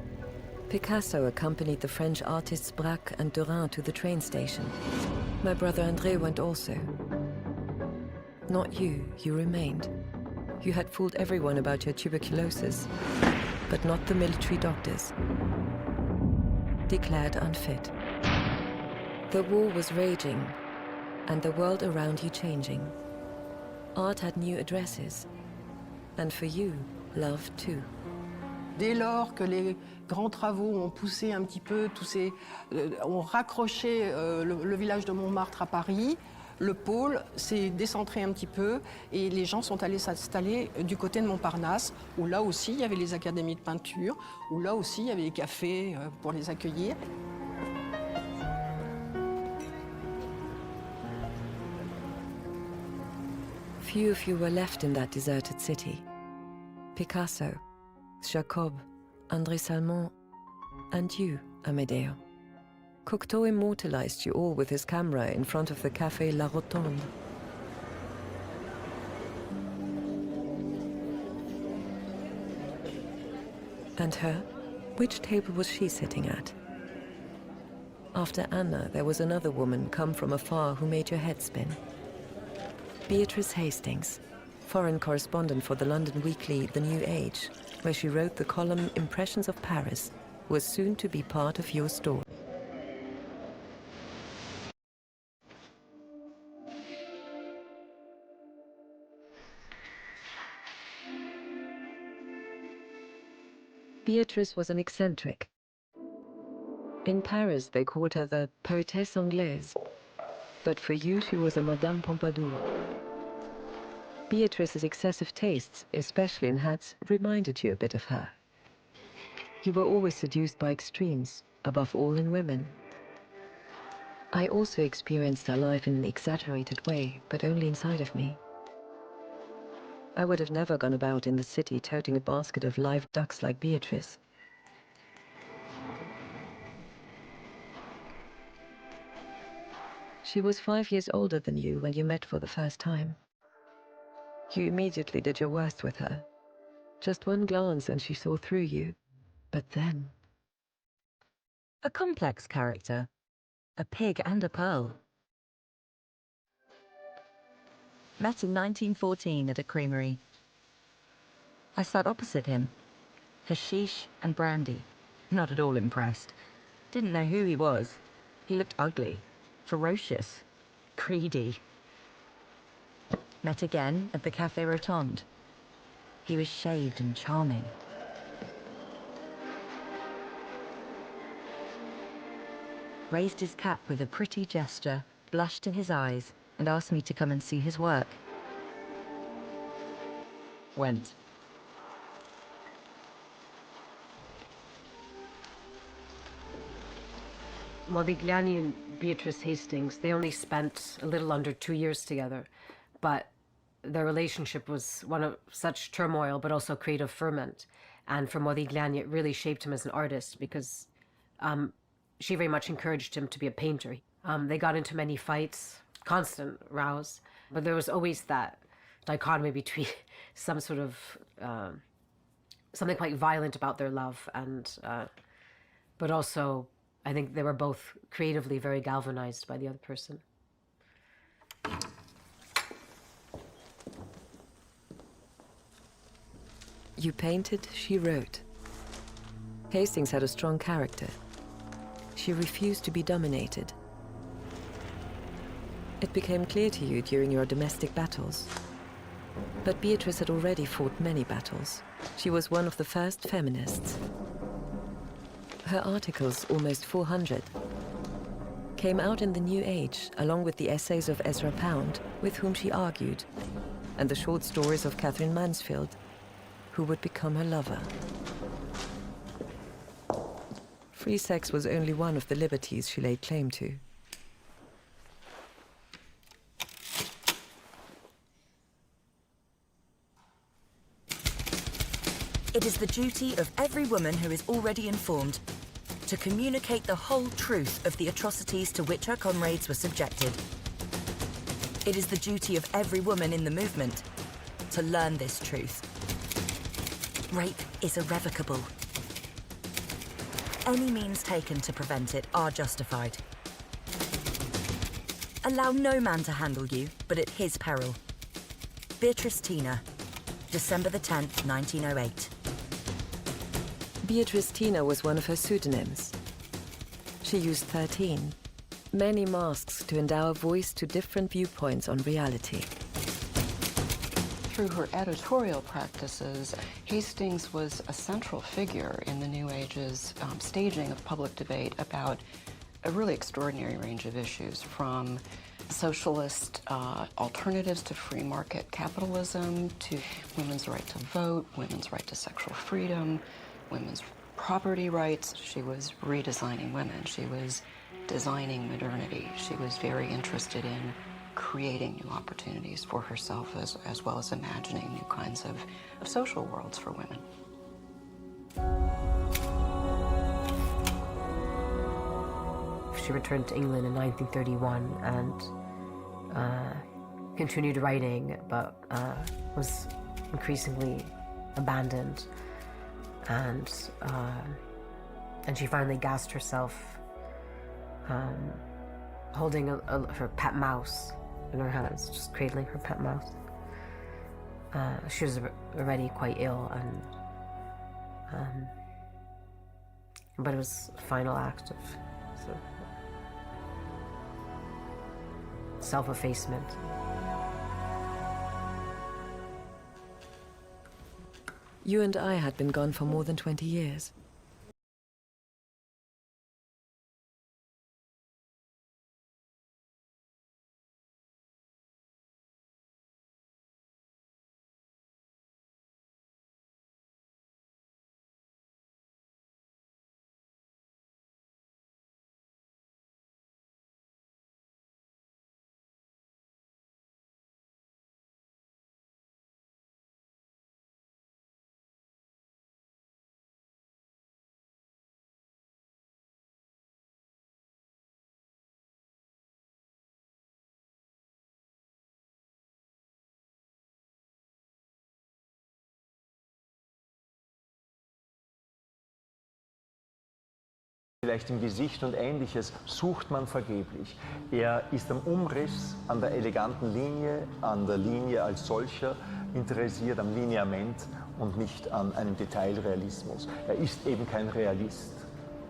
Picasso accompanied the French artists Braque and Derain to the train station. My brother André went also. Not you, you remained. You had fooled everyone about your tuberculosis, but not the military doctors. Declared unfit. The war was raging, and the world around you changing. Art had new addresses, and for you, love too. Dès lors que les grands travaux ont poussé un petit peu, ont raccroché le village de Montmartre à Paris, le pôle s'est décentré un petit peu et les gens sont allés s'installer du côté de Montparnasse, où là aussi il y avait les académies de peinture, où là aussi il y avait les cafés pour les accueillir. Few of you were left in that deserted city. Picasso, Jacob, André Salmon, and you, Amedeo. Cocteau immortalized you all with his camera in front of the Café La Rotonde. And her, Which table was she sitting at? After Anna, there was another woman come from afar who made your head spin. Beatrice Hastings, foreign correspondent for the London weekly The New Age, where she wrote the column Impressions of Paris, was soon to be part of your story. Beatrice was an eccentric. In Paris, they called her the poétesse anglaise. But for you, she was a Madame Pompadour. Beatrice's excessive tastes, especially in hats, reminded you a bit of her. You were always seduced by extremes, above all in women. I also experienced her life in an exaggerated way, but only inside of me. I would have never gone about in the city toting a basket of live ducks like Beatrice. She was 5 years older than you when you met for the first time. You immediately did your worst with her. Just one glance and she saw through you. But then... A complex character. A pig and a pearl. Met in 1914 at a creamery. I sat opposite him. Hashish and brandy. Not at all impressed. Didn't know who he was. He looked ugly. Ferocious. Greedy. Met again at the Café Rotonde. He was shaved and charming. Raised his cap with a pretty gesture, blushed in his eyes, and asked me to come and see his work. Went. Modigliani and Beatrice Hastings, they only spent a little under 2 years together, but their relationship was one of such turmoil, but also creative ferment. And for Modigliani, it really shaped him as an artist because she very much encouraged him to be a painter. They got into many fights, constant rows, but there was always that dichotomy between some sort of, something quite violent about their love, and but also, I think they were both creatively very galvanized by the other person. You painted, she wrote. Hastings had a strong character. She refused to be dominated. It became clear to you during your domestic battles. But Beatrice had already fought many battles. She was one of the first feminists. Her articles, almost 400, came out in the New Age, along with the essays of Ezra Pound, with whom she argued, and the short stories of Catherine Mansfield, who would become her lover. Free sex was only one of the liberties she laid claim to. It is the duty of every woman who is already informed to communicate the whole truth of the atrocities to which her comrades were subjected. It is the duty of every woman in the movement to learn this truth. Rape is irrevocable. Any means taken to prevent it are justified. Allow no man to handle you, but at his peril. Beatrice Tina, December the 10th, 1908. Beatrice Tina was one of her pseudonyms. She used 13, many masks to endow a voice to different viewpoints on reality. Through her editorial practices, Hastings was a central figure in the New Age's staging of public debate about a really extraordinary range of issues, from socialist alternatives to free market capitalism, to women's right to vote, women's right to sexual freedom, women's property rights. She was redesigning women. She was designing modernity. She was very interested in creating new opportunities for herself as well as imagining new kinds of social worlds for women. She returned to England in 1931 and continued writing, but was increasingly abandoned. And And she finally gassed herself, holding her pet mouse in her hands, just cradling her pet mouse. She was already quite ill, and but it was a final act of self-effacement. You and I had been gone for more than 20 years. Vielleicht im Gesicht und Ähnliches sucht man vergeblich. Er ist am Umriss, an der eleganten Linie, an der Linie als solcher interessiert, am Lineament und nicht an einem Detailrealismus. Er ist eben kein Realist.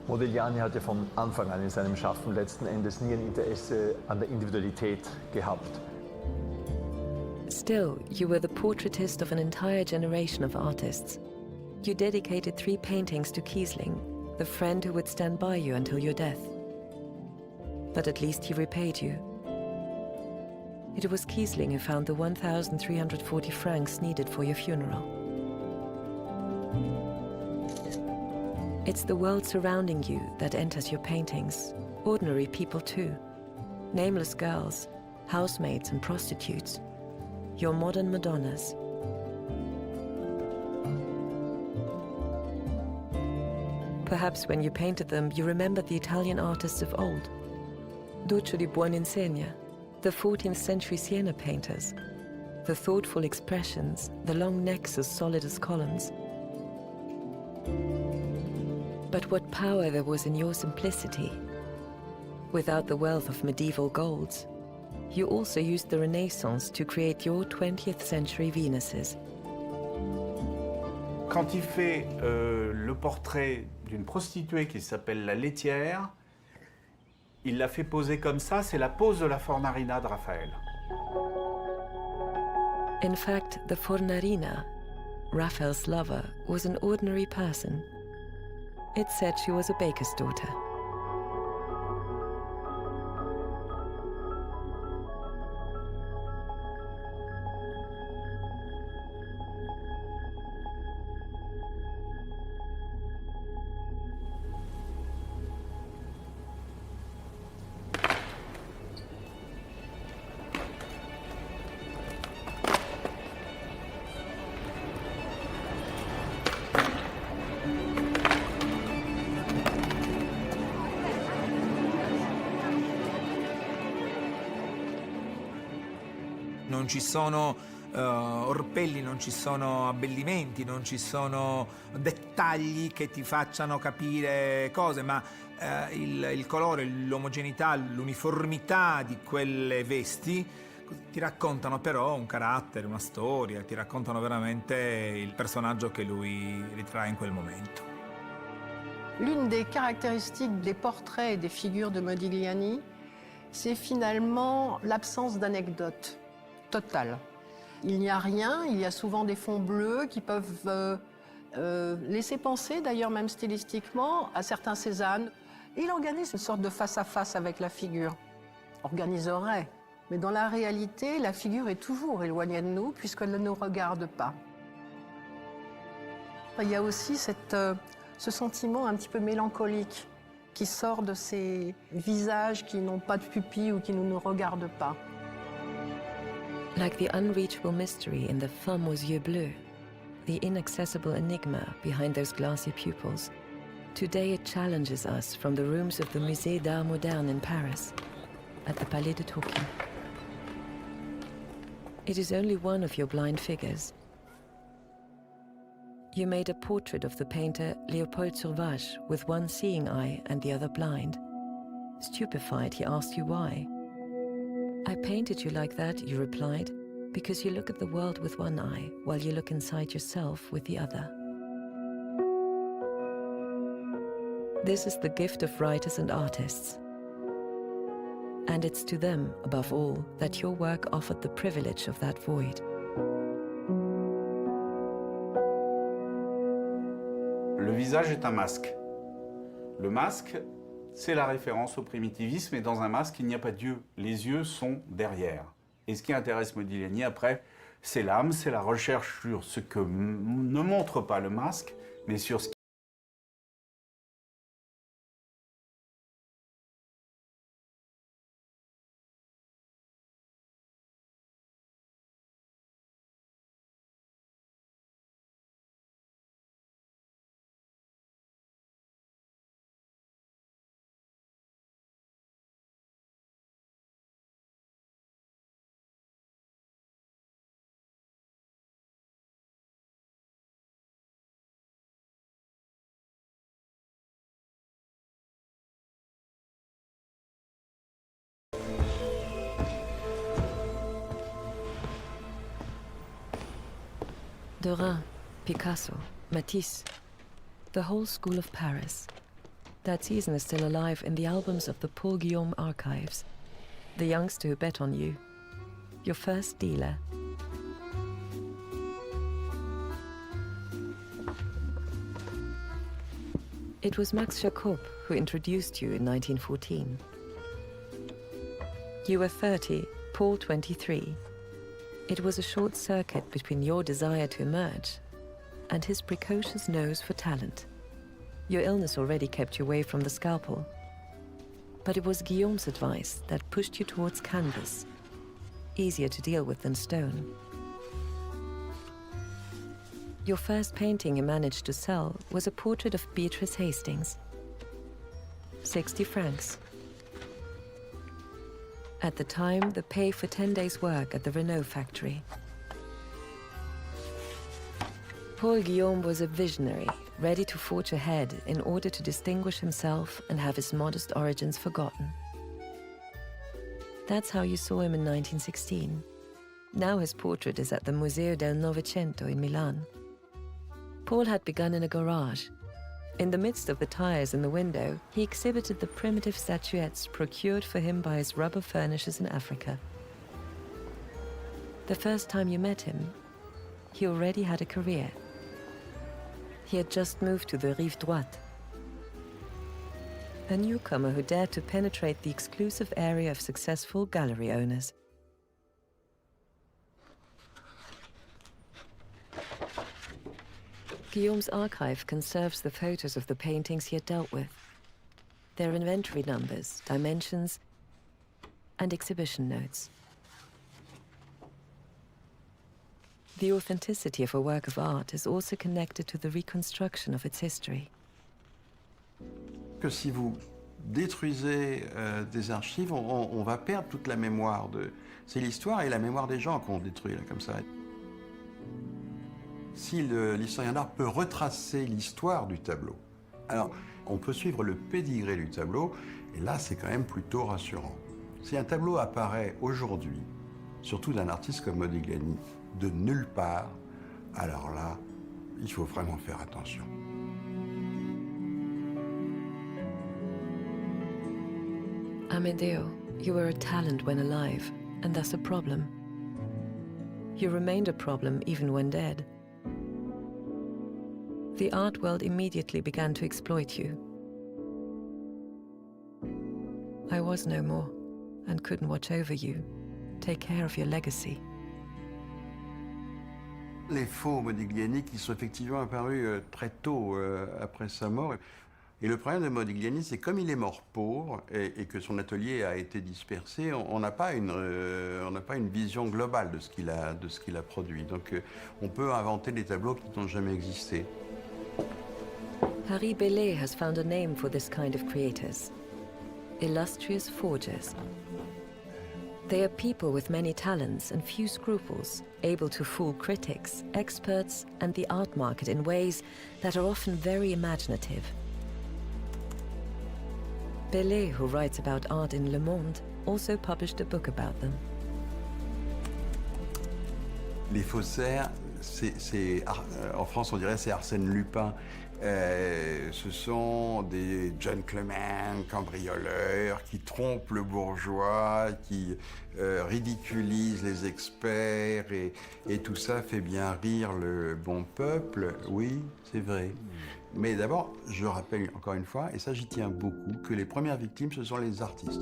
Modigliani hatte von Anfang an in seinem Schaffen letzten Endes nie ein Interesse an der Individualität gehabt. Still, you were the portraitist of an entire generation of artists. You dedicated 3 paintings to Kiesling, the friend who would stand by you until your death. But at least he repaid you. It was Kiesling who found the 1,340 francs needed for your funeral. It's the world surrounding you that enters your paintings, ordinary people too. Nameless girls, housemaids and prostitutes. Your modern Madonnas. Perhaps when you painted them, you remembered the Italian artists of old. Duccio di Buoninsegna, the 14th century Siena painters, the thoughtful expressions, the long necks as solid as columns. But what power there was in your simplicity. Without the wealth of medieval golds, you also used the Renaissance to create your 20th century Venuses. Quand il fait le portrait d'une prostituée qui s'appelle la laitière, il l'a fait poser comme ça, c'est la pose de la Fornarina de Raphaël. In fact, the Fornarina, Raphael's lover, was an ordinary person. It said she was a baker's daughter. Non ci sono orpelli, non ci sono abbellimenti, non ci sono dettagli che ti facciano capire cose, ma il colore, l'omogeneità, l'uniformità di quelle vesti ti raccontano però un carattere, una storia, ti raccontano veramente il personaggio che lui ritrae in quel momento. L'une des caractéristiques des portraits et des figures de Modigliani, c'est finalement l'absence d'anecdotes totale. Il n'y a rien, il y a souvent des fonds bleus qui peuvent laisser penser, d'ailleurs même stylistiquement, à certains Cézanne. Il organise une sorte de face-à-face avec la figure. Organiserait. Mais dans la réalité, la figure est toujours éloignée de nous puisqu'elle ne nous regarde pas. Il y a aussi ce sentiment un petit peu mélancolique qui sort de ces visages qui n'ont pas de pupille ou qui ne nous regardent pas. Like the unreachable mystery in the femme aux yeux bleus, the inaccessible enigma behind those glassy pupils, today it challenges us from the rooms of the Musée d'Art Moderne in Paris, at the Palais de Tokyo. It is only one of your blind figures. You made a portrait of the painter Léopold Sauvage with one seeing eye and the other blind. Stupefied, he asked you why. I painted you like that, you replied, because you look at the world with one eye while you look inside yourself with the other. This is the gift of writers and artists. And it's to them, above all, that your work offered the privilege of that void. Le visage est un masque. Le masque, c'est la référence au primitivisme, et dans un masque, il n'y a pas d'yeux. Les yeux sont derrière. Et ce qui intéresse Modigliani, après, c'est l'âme, c'est la recherche sur ce que ne montre pas le masque, mais sur ce qui... Derain, Picasso, Matisse, the whole school of Paris. That season is still alive in the albums of the Paul Guillaume archives. The youngster who bet on you. Your first dealer. It was Max Jacob who introduced you in 1914. You were 30, Paul 23. It was a short circuit between your desire to emerge and his precocious nose for talent. Your illness already kept you away from the scalpel. But it was Guillaume's advice that pushed you towards canvas, easier to deal with than stone. Your first painting you managed to sell was a portrait of Beatrice Hastings. 60 francs. At the time, the pay for 10 days' work at the Renault factory. Paul Guillaume was a visionary, ready to forge ahead in order to distinguish himself and have his modest origins forgotten. That's how you saw him in 1916. Now his portrait is at the Museo del Novecento in Milan. Paul had begun in a garage. In the midst of the tires in the window, he exhibited the primitive statuettes procured for him by his rubber furnishers in Africa. The first time you met him, he already had a career. He had just moved to the Rive Droite. A newcomer who dared to penetrate the exclusive area of successful gallery owners. Guillaume's archive conserves the photos of the paintings he had dealt with, their inventory numbers, dimensions, and exhibition notes. The authenticity of a work of art is also connected to the reconstruction of its history. Que si vous détruisez des archives, on va perdre toute la mémoire de... C'est l'histoire et la mémoire des gens qu'on détruit, là, comme ça. Si l'historien d'art peut retracer l'histoire du tableau, alors on peut suivre le pédigré du tableau, et là c'est quand même plutôt rassurant. Si un tableau apparaît aujourd'hui, surtout d'un artiste comme Modigliani, de nulle part, alors là, il faut vraiment faire attention. Amedeo, you were a talent when alive, and thus a problem. You remained a problem even when dead. The art world immediately began to exploit you. I was no more, and couldn't watch over you, take care of your legacy. Les faux Modigliani qui sont effectivement apparus très tôt après sa mort. Et le problème de Modigliani, c'est comme il est mort pauvre et que son atelier a été dispersé, on n'a pas une vision globale de ce qu'il a produit. Donc on peut inventer des tableaux qui n'ont jamais existé. Harry Bellet has found a name for this kind of creators. Illustrious forgers. They are people with many talents and few scruples, able to fool critics, experts, and the art market in ways that are often very imaginative. Bellet, who writes about art in Le Monde, also published a book about them. Les faussaires, en France on dirait c'est Arsène Lupin. Ce sont des gentlemen cambrioleurs qui trompent le bourgeois, qui ridiculisent les experts et tout ça fait bien rire le bon peuple. Oui, c'est vrai. Mais d'abord, je rappelle encore une fois, et ça j'y tiens beaucoup, que les premières victimes ce sont les artistes.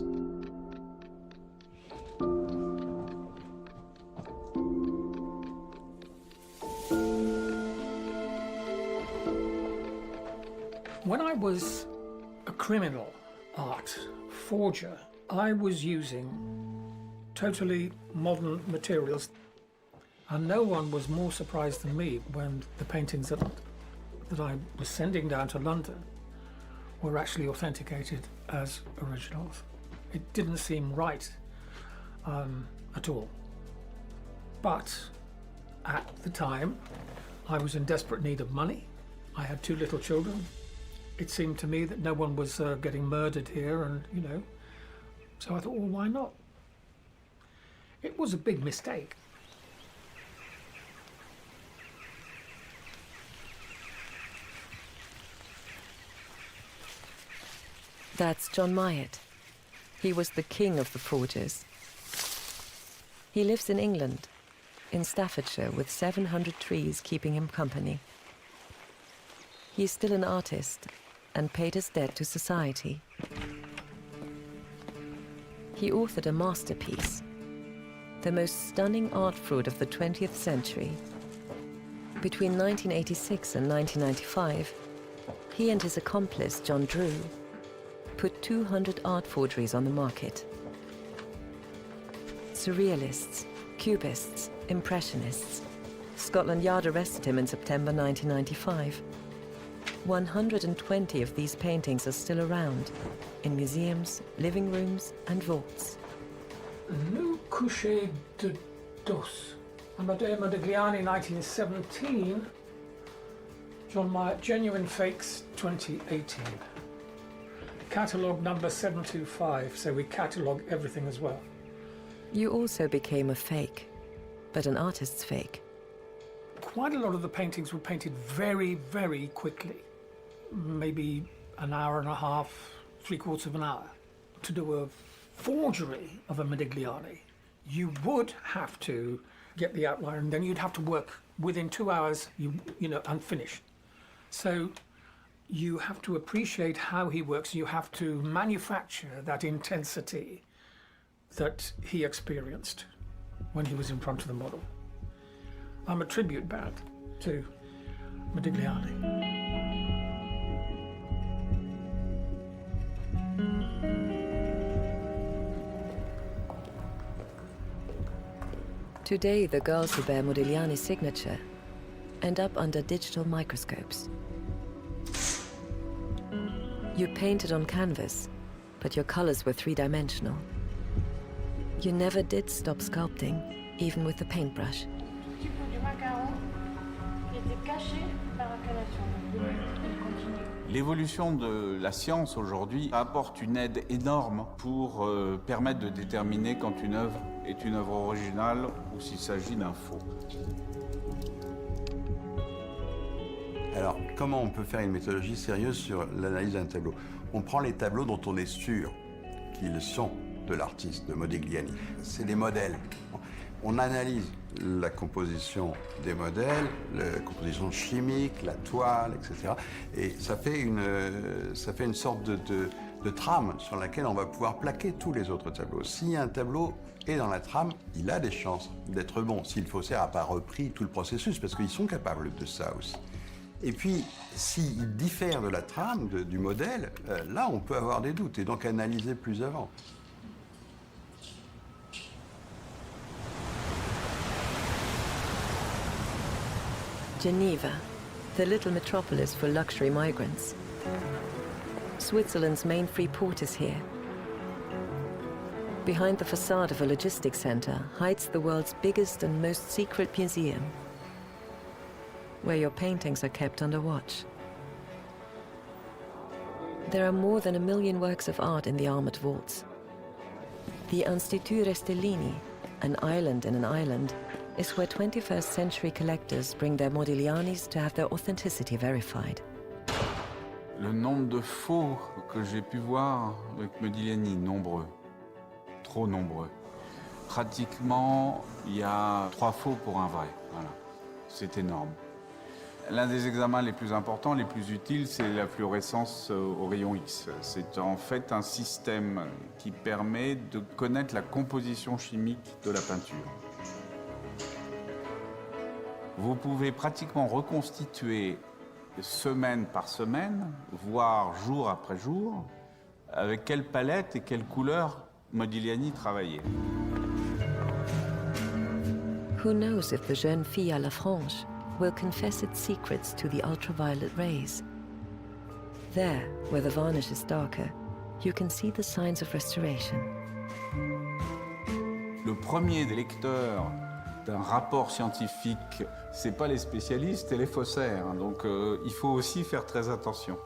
When I was a criminal art forger, I was using totally modern materials. And no one was more surprised than me when the paintings that I was sending down to London were actually authenticated as originals. It didn't seem right at all. But at the time, I was in desperate need of money. I had 2 little children. It seemed to me that no one was getting murdered here, and, you know, so I thought, well, why not? It was a big mistake. That's John Myatt. He was the king of the forgers. He lives in England, in Staffordshire, with 700 trees keeping him company. He's still an artist and paid his debt to society. He authored a masterpiece, the most stunning art fraud of the 20th century. Between 1986 and 1995, he and his accomplice, John Drew, put 200 art forgeries on the market. Surrealists, Cubists, Impressionists. Scotland Yard arrested him in September 1995. 120 of these paintings are still around, in museums, living rooms, and vaults. Le Coucher de Dos. Maledetto Modigliani, 1917. John Myatt, Genuine Fakes, 2018. Catalogue number 725, so we catalogue everything as well. You also became a fake, but an artist's fake. Quite a lot of the paintings were painted very, very quickly. Maybe an hour and a half, 3/4 of an hour. To do a forgery of a Modigliani, you would have to get the outline, and then you'd have to work within 2 hours, you know, and finish. So you have to appreciate how he works. You have to manufacture that intensity that he experienced when he was in front of the model. I'm a tribute band to Modigliani. Today, the girls who bear Modigliani's signature end up under digital microscopes. You painted on canvas, but your colors were 3-dimensional. You never did stop sculpting, even with the paintbrush. L'évolution de la science aujourd'hui apporte une aide énorme pour permettre de déterminer quand une œuvre est une œuvre originale ou s'il s'agit d'un faux. Alors, comment on peut faire une méthodologie sérieuse sur l'analyse d'un tableau? On prend les tableaux dont on est sûr qu'ils sont de l'artiste, de Modigliani. C'est des modèles. On analyse la composition des modèles, la composition chimique, la toile, etc. Et ça fait une sorte de trame sur laquelle on va pouvoir plaquer tous les autres tableaux. Si un tableau est dans la trame, il a des chances d'être bon. Si le faussaire n'a pas repris tout le processus, parce qu'ils sont capables de ça aussi. Et puis, s'il diffère de la trame, du modèle, là, on peut avoir des doutes et donc analyser plus avant. Geneva, the little metropolis for luxury migrants. Switzerland's main free port is here. Behind the facade of a logistics center hides the world's biggest and most secret museum, where your paintings are kept under watch. There are more than 1 million works of art in the armored vaults. The Institut Restellini, an island in an island, is where 21st century collectors bring their Modiglianis to have their authenticity verified. Le nombre de faux que j'ai pu voir avec Modigliani, nombreux. Trop nombreux. Pratiquement, il y a 3 faux pour un vrai. Voilà. C'est énorme. L'un des examens les plus importants, les plus utiles, c'est la fluorescence au rayon X. C'est en fait un système qui permet de connaître la composition chimique de la peinture. Vous pouvez pratiquement reconstituer semaine par semaine, voire jour après jour, avec quelle palette et quelle couleur Modigliani travaillait. Who knows if the jeune fille à la frange will confess its secrets to the ultraviolet rays. There, where the varnish is darker, you can see the signs of restoration. Le premier des lecteurs d'un rapport scientifique, c'est pas les spécialistes, c'est les faussaires. Donc il faut aussi faire très attention.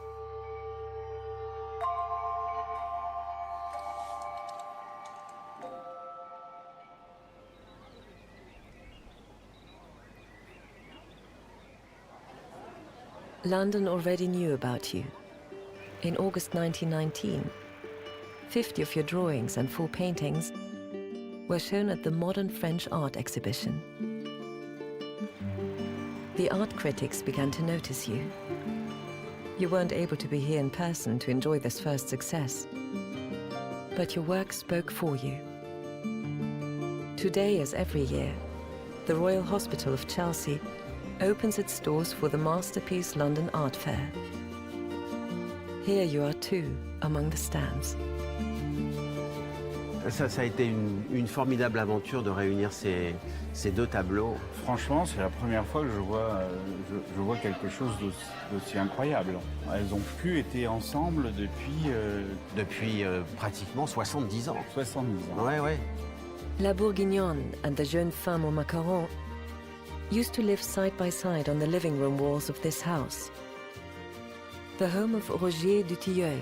London already knew about you. In August 1919, 50 of your drawings and 4 paintings were shown at the Modern French Art Exhibition. The art critics began to notice you. You weren't able to be here in person to enjoy this first success, but your work spoke for you. Today, as every year, the Royal Hospital of Chelsea opens its doors for the Masterpiece London Art Fair. Here you are too, among the stands. Ça a été une formidable aventure de réunir ces 2 tableaux. Franchement, c'est la première fois que je vois quelque chose d'aussi incroyable. Elles ont pu être ensemble depuis pratiquement 70 ans. 70 ans. Ouais, ouais. La Bourguignonne and the jeune femme au macaron used to live side by side on the living room walls of this house, the home of Roger Dutilleul.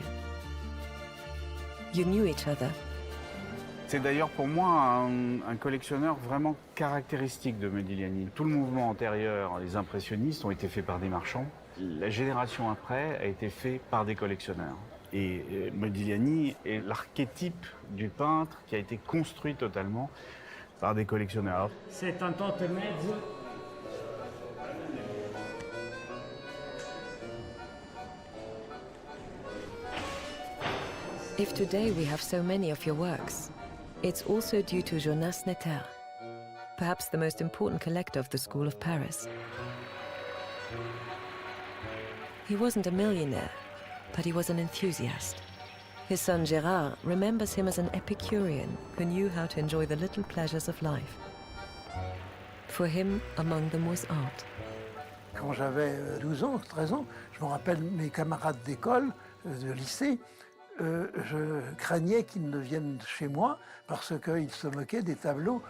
You knew each other. C'est d'ailleurs pour moi un collectionneur vraiment caractéristique de Modigliani. Tout le mouvement antérieur, les impressionnistes, ont été faits par des marchands. La génération après a été faite par des collectionneurs. Et Modigliani est l'archétype du peintre qui a été construit totalement par des collectionneurs. C'est un mezzo. If today we have so many of your works, it's also due to Jonas Netter, perhaps the most important collector of the School of Paris. He wasn't a millionaire, but he was an enthusiast. His son Gérard remembers him as an Epicurean who knew how to enjoy the little pleasures of life. For him, among them was art. Quand j'avais 12 ans, 13 ans, je me rappelle mes camarades d'école, de lycée, je craignais qu'ils ne viennent chez moi parce qu'ils se moquaient des tableaux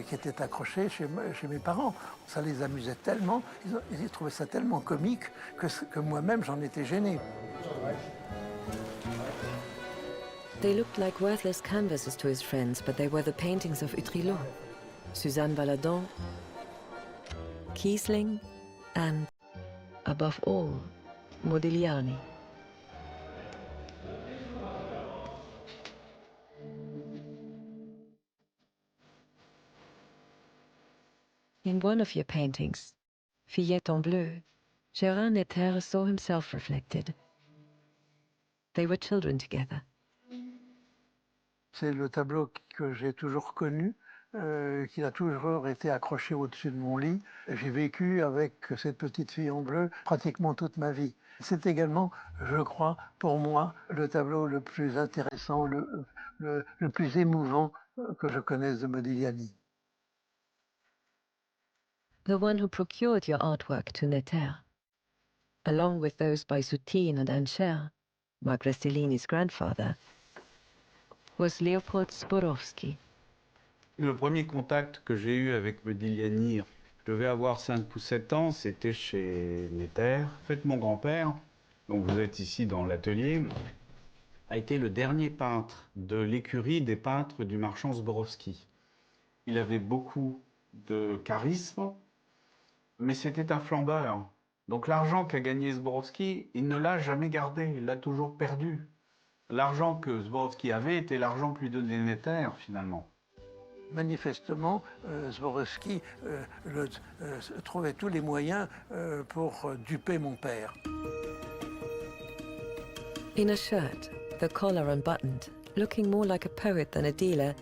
qui étaient accrochés chez mes parents. Ça les amusait tellement, ils trouvaient ça tellement comique que moi-même j'en étais gêné. They looked like worthless canvases to his friends, but they were the paintings of Utrillo, Suzanne Valadon, Kiesling, and, above all, Modigliani. In one of your paintings, Fillette en Bleu, Gérard Netter saw himself reflected. They were children together. C'est le tableau que j'ai toujours connu, qui a toujours été accroché au-dessus de mon lit. J'ai vécu avec cette petite fille en bleu pratiquement toute ma vie. C'est également, je crois, pour moi, le tableau le plus intéressant, le plus émouvant que je connaisse de Modigliani. The one who procured your artwork to Netter, along with those by Soutine and Ancher, Marc Restellini's grandfather, was Leopold Zborowski. Le premier contact que j'ai eu avec Modigliani, je devais avoir 5 ou 7 ans, c'était chez Netter. En fait, mon grand-père, dont vous êtes ici dans l'atelier, a été le dernier peintre de l'écurie des peintres du marchand Zborowski. Il avait beaucoup de charisme, mais c'était un flambeur. Donc l'argent qu'a gagné Zborowski, il ne l'a jamais gardé, il l'a toujours perdu. L'argent que Zborowski avait était l'argent que lui donnait Netter, finalement. Manifestement, Zborowski trouvait tous les moyens pour duper mon père. In a shirt, the collar unbuttoned, looking more like a poet than a dealer,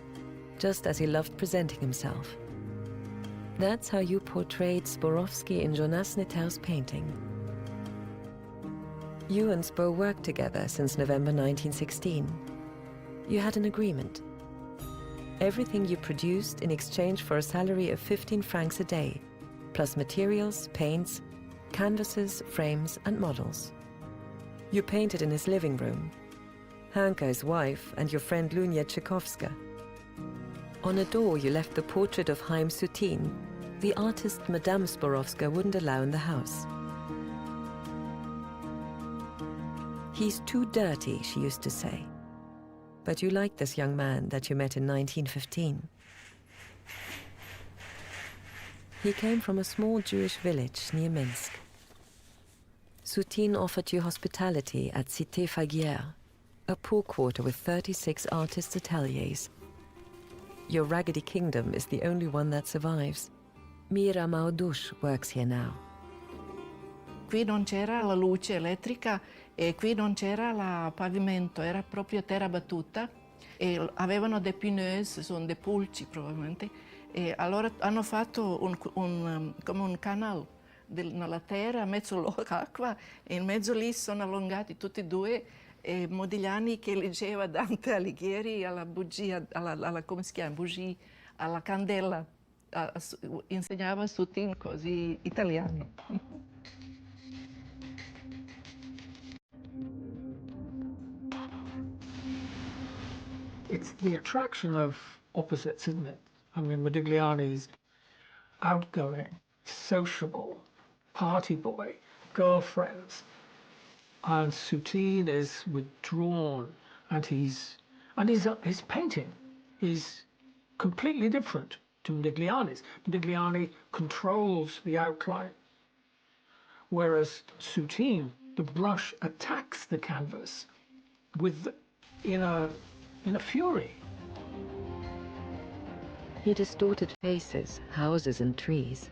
just as he loved presenting himself. That's how you portrayed Zborowski in Jonas Netter's painting. You and Spo worked together since November 1916. You had an agreement. Everything you produced in exchange for a salary of 15 francs a day, plus materials, paints, canvases, frames, and models. You painted in his living room, Hanka, his wife, and your friend Lunia Tchaikovska. On a door you left the portrait of Haim Soutine, the artist Madame Zborowska wouldn't allow in the house. He's too dirty, she used to say. But you liked this young man that you met in 1915. He came from a small Jewish village near Minsk. Soutine offered you hospitality at Cité Faguière, a poor quarter with 36 artists' ateliers. Your raggedy kingdom is the only one that survives. Mira Maudouche works here now. Qui non c'era la luce elettrica e qui non c'era il pavimento, era proprio terra battuta e avevano dei pineuse, sono dei pulci probabilmente, e allora hanno fatto come un canale nella terra, mezzo l'acqua e in mezzo lì sono allungati tutti e due e Modigliani che leggeva Dante Alighieri alla bugia, come si chiama, bugia, alla candela, insegnava Soutine così italiano. It's the attraction of opposites, isn't it? I mean, Modigliani's outgoing, sociable, party boy, girlfriends, and Soutine is withdrawn, and his painting is completely different to Modigliani's. Modigliani controls the outline, whereas Soutine, the brush attacks the canvas in a fury. He distorted faces, houses and trees.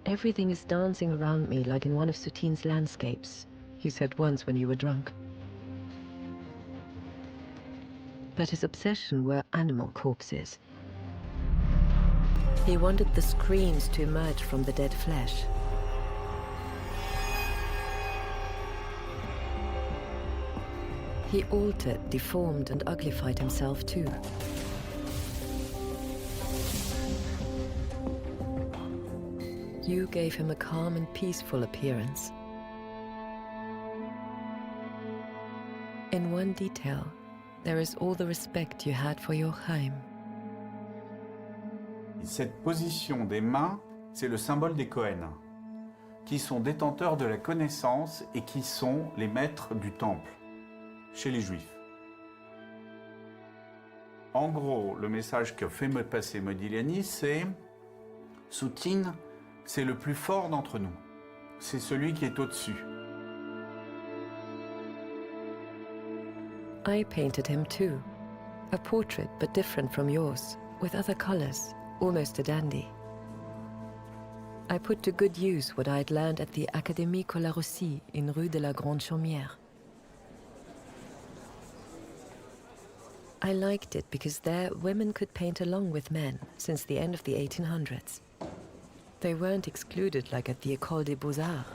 Everything is dancing around me like in one of Soutine's landscapes, you said once when you were drunk. But his obsession were animal corpses. He wanted the screams to emerge from the dead flesh. He altered, deformed, and uglified himself too. You gave him a calm and peaceful appearance. In one detail, there is all the respect you had for your Haim. Cette position des mains, c'est le symbole des Cohen, qui sont détenteurs de la connaissance et qui sont les maîtres du temple chez les Juifs. En gros, le message que fait passer Modigliani, c'est Soutine, c'est le plus fort d'entre nous. C'est celui qui est au-dessus. I painted him too. A portrait, but different from yours, with other colors, almost a dandy. I put to good use what I had learned at the Académie Colarossi in Rue de la Grande Chaumière. I liked it because there women could paint along with men since the end of the 1800s. They weren't excluded like at the École des Beaux-Arts.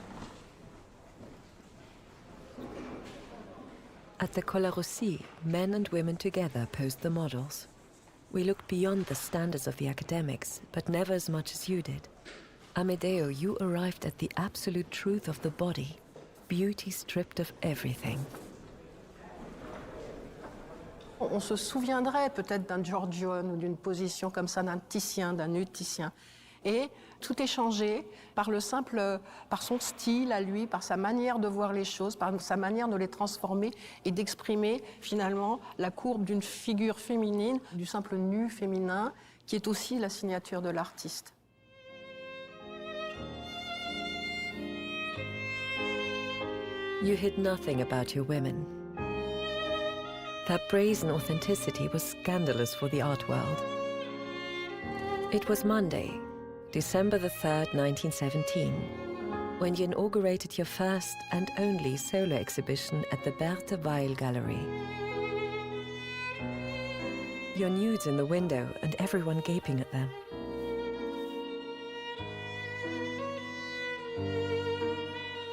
At the Colarossi, men and women together posed the models. We looked beyond the standards of the academics, but never as much as you did. Amedeo, you arrived at the absolute truth of the body, beauty stripped of everything. On se souviendrait peut-être d'un Giorgione ou d'une position comme ça, d'un Titien, d'un nude Titien. Et tout est changé par son style à lui, par sa manière de voir les choses, par sa manière de les transformer et d'exprimer finalement la courbe d'une figure féminine, du simple nu féminin, qui est aussi la signature de l'artiste. You hid nothing about your women. That brazen authenticity was scandalous for the art world. It was Monday, December the 3rd, 1917, when you inaugurated your first and only solo exhibition at the Berthe Weil Gallery. Your nudes in the window and everyone gaping at them.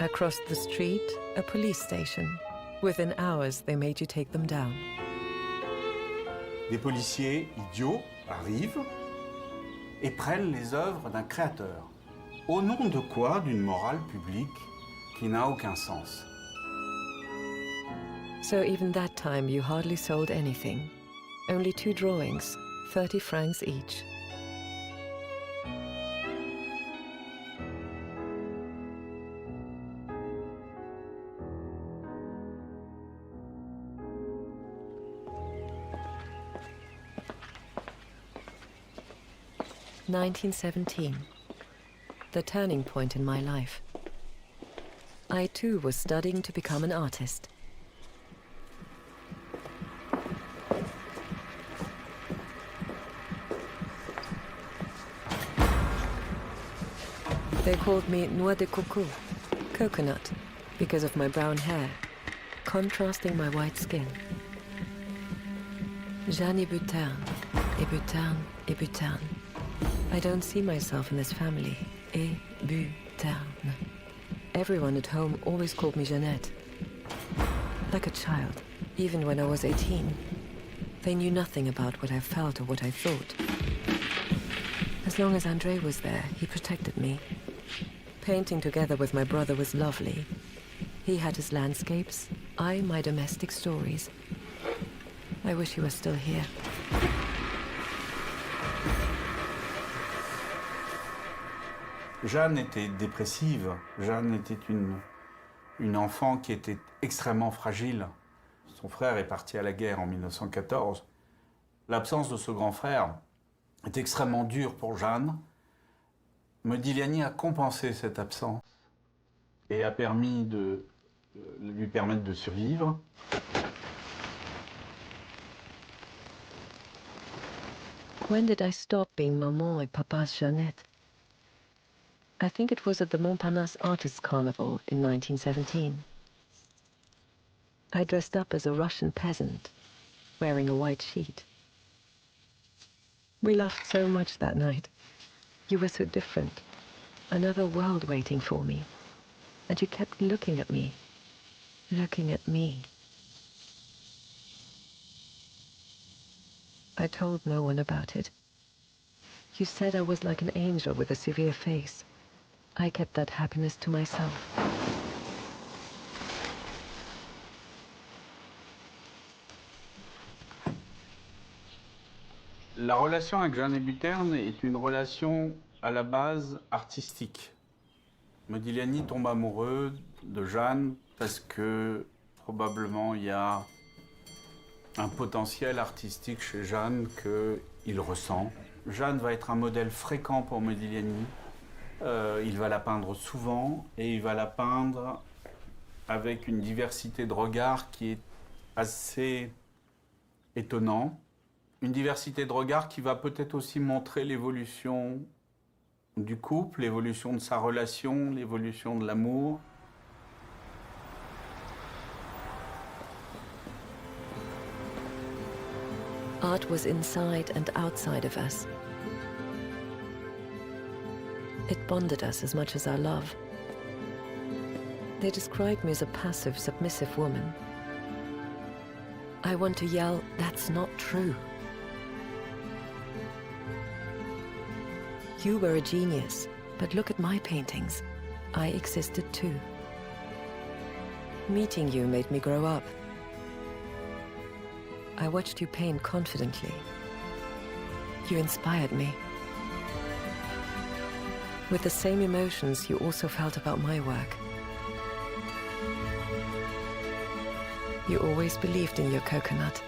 Across the street, a police station. Within hours, they made you take them down. Des policiers idiots arrivent et prennent les œuvres d'un créateur. Au nom de quoi? D'une morale publique qui n'a aucun sens. So even that time, you hardly sold anything. Only 2 drawings, 30 francs each. (1917), the turning point in my life. I too was studying to become an artist. They called me Noix de Coco, coconut, because of my brown hair, contrasting my white skin. Jeanne Hebuterne, Hebuterne, Hebuterne. I don't see myself in this family. Hebuterne. Everyone at home always called me Jeannette. Like a child, even when I was 18. They knew nothing about what I felt or what I thought. As long as André was there, he protected me. Painting together with my brother was lovely. He had his landscapes, I my domestic stories. I wish he was still here. Jeanne était dépressive. Jeanne était une enfant qui était extrêmement fragile. Son frère est parti à la guerre en 1914. L'absence de ce grand frère est extrêmement dure pour Jeanne. Modigliani a compensé cette absence et a permis de lui permettre de survivre. When did I stop being maman et papa's Jeannette? I think it was at the Montparnasse Artists' Carnival in 1917. I dressed up as a Russian peasant, wearing a white sheet. We laughed so much that night. You were so different. Another world waiting for me. And you kept looking at me. Looking at me. I told no one about it. You said I was like an angel with a severe face. I kept that happiness to myself. La relation avec Jeanne Hebuterne est une relation à la base artistique. Modigliani tombe amoureux de Jeanne parce que probablement il y a un potentiel artistique chez Jeanne qu'il ressent. Jeanne va être un modèle fréquent pour Modigliani. Il va la peindre souvent et il va la peindre avec une diversité de regards qui est assez étonnante. Une diversité de regards qui va peut-être aussi montrer l'évolution du couple, l'évolution de sa relation, l'évolution de l'amour. Art was inside and outside of us. It bonded us as much as our love. They described me as a passive, submissive woman. I want to yell, that's not true. You were a genius, but look at my paintings. I existed too. Meeting you made me grow up. I watched you paint confidently. You inspired me. With the same emotions you also felt about my work. You always believed in your coconut.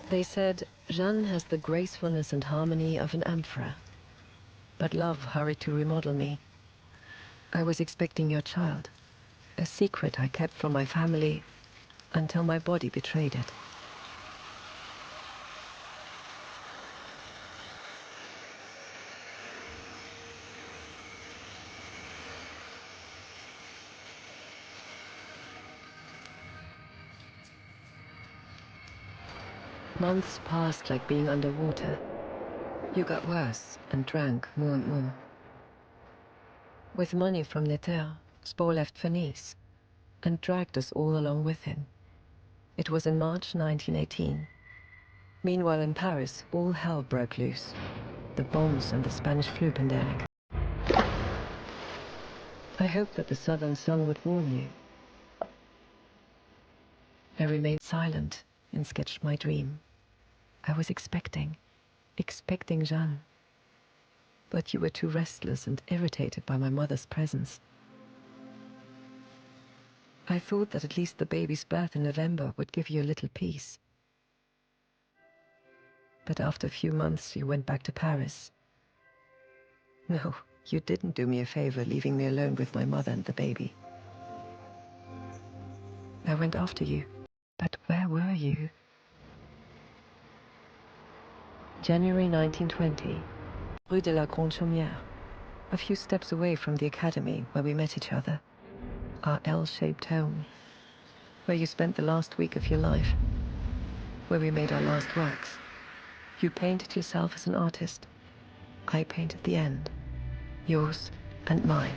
They said, Jeanne has the gracefulness and harmony of an emperor. But love hurried to remodel me. I was expecting your child, a secret I kept from my family until my body betrayed it. Months passed like being underwater. You got worse and drank more and more. With money from Neter, Spore left for Nice and dragged us all along with him. It was in March 1918. Meanwhile in Paris, all hell broke loose. The bombs and the Spanish flu pandemic. I hoped that the southern sun would warm you. I remained silent and sketched my dream. I was expecting Jeanne. But you were too restless and irritated by my mother's presence. I thought that at least the baby's birth in November would give you a little peace. But after a few months, you went back to Paris. No, you didn't do me a favor leaving me alone with my mother and the baby. I went after you. But where were you? January 1920, Rue de la Grande Chaumière, a few steps away from the academy where we met each other. Our L-shaped home, where you spent the last week of your life, where we made our last works. You painted yourself as an artist. I painted the end, yours and mine.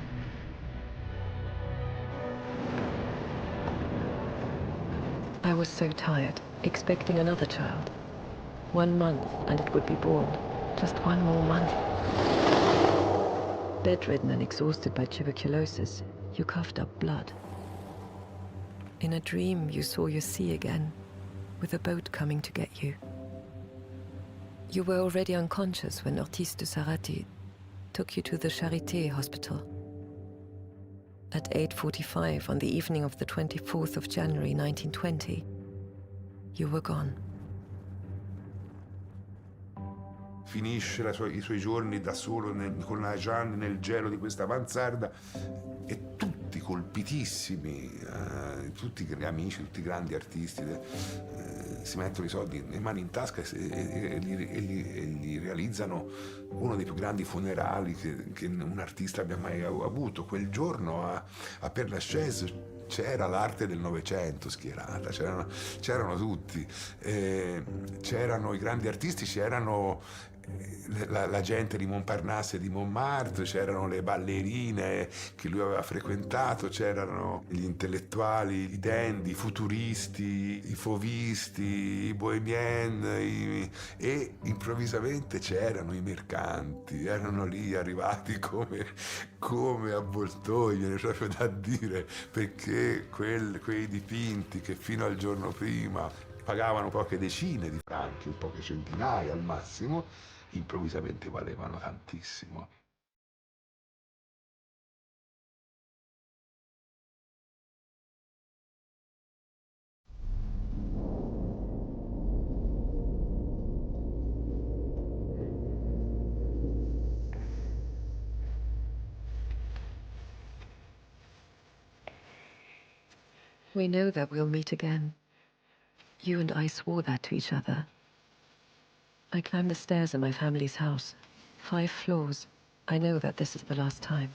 I was so tired, expecting another child. 1 month and it would be born. Just 1 more month. Bedridden and exhausted by tuberculosis, you coughed up blood. In a dream, you saw your sea again, with a boat coming to get you. You were already unconscious when Ortiz de Sarati took you to the Charité hospital. At 8:45 on the evening of the 24th of January 1920, you were gone. Finisce i suoi giorni da solo con la Jeanne nel gelo di questa mansarda e tutti colpitissimi, tutti gli amici, tutti i grandi artisti si mettono i soldi, le mani in tasca e li realizzano uno dei più grandi funerali che un artista abbia mai avuto. Quel giorno a Père Lachaise c'era l'arte del Novecento schierata, c'erano tutti, c'erano i grandi artisti, c'erano la gente di Montparnasse e di Montmartre, c'erano le ballerine che lui aveva frequentato, c'erano gli intellettuali, i dandy, i futuristi, i fauvisti, i bohemiens e improvvisamente c'erano i mercanti, erano lì arrivati come avvoltoi, viene proprio da dire, perché quei dipinti che fino al giorno prima pagavano poche decine di franchi, poche centinaia al massimo, improvvisamente valevano tantissimo. We know that we'll meet again. You and I swore that to each other. I climbed the stairs in my family's house. 5 floors. I know that this is the last time.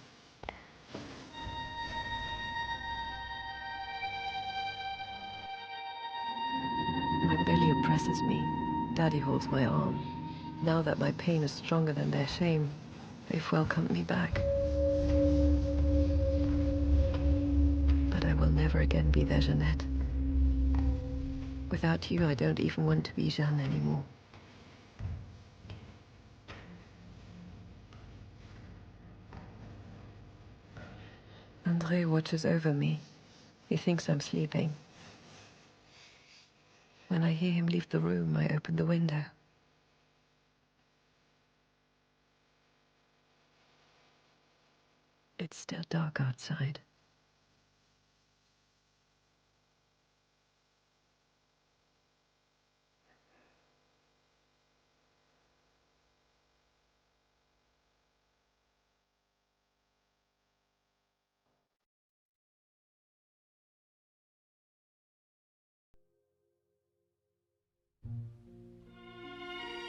My belly oppresses me. Daddy holds my arm. Now that my pain is stronger than their shame, they've welcomed me back. But I will never again be their Jeanette. Without you, I don't even want to be Jeanne anymore. André watches over me. He thinks I'm sleeping. When I hear him leave the room, I open the window. It's still dark outside.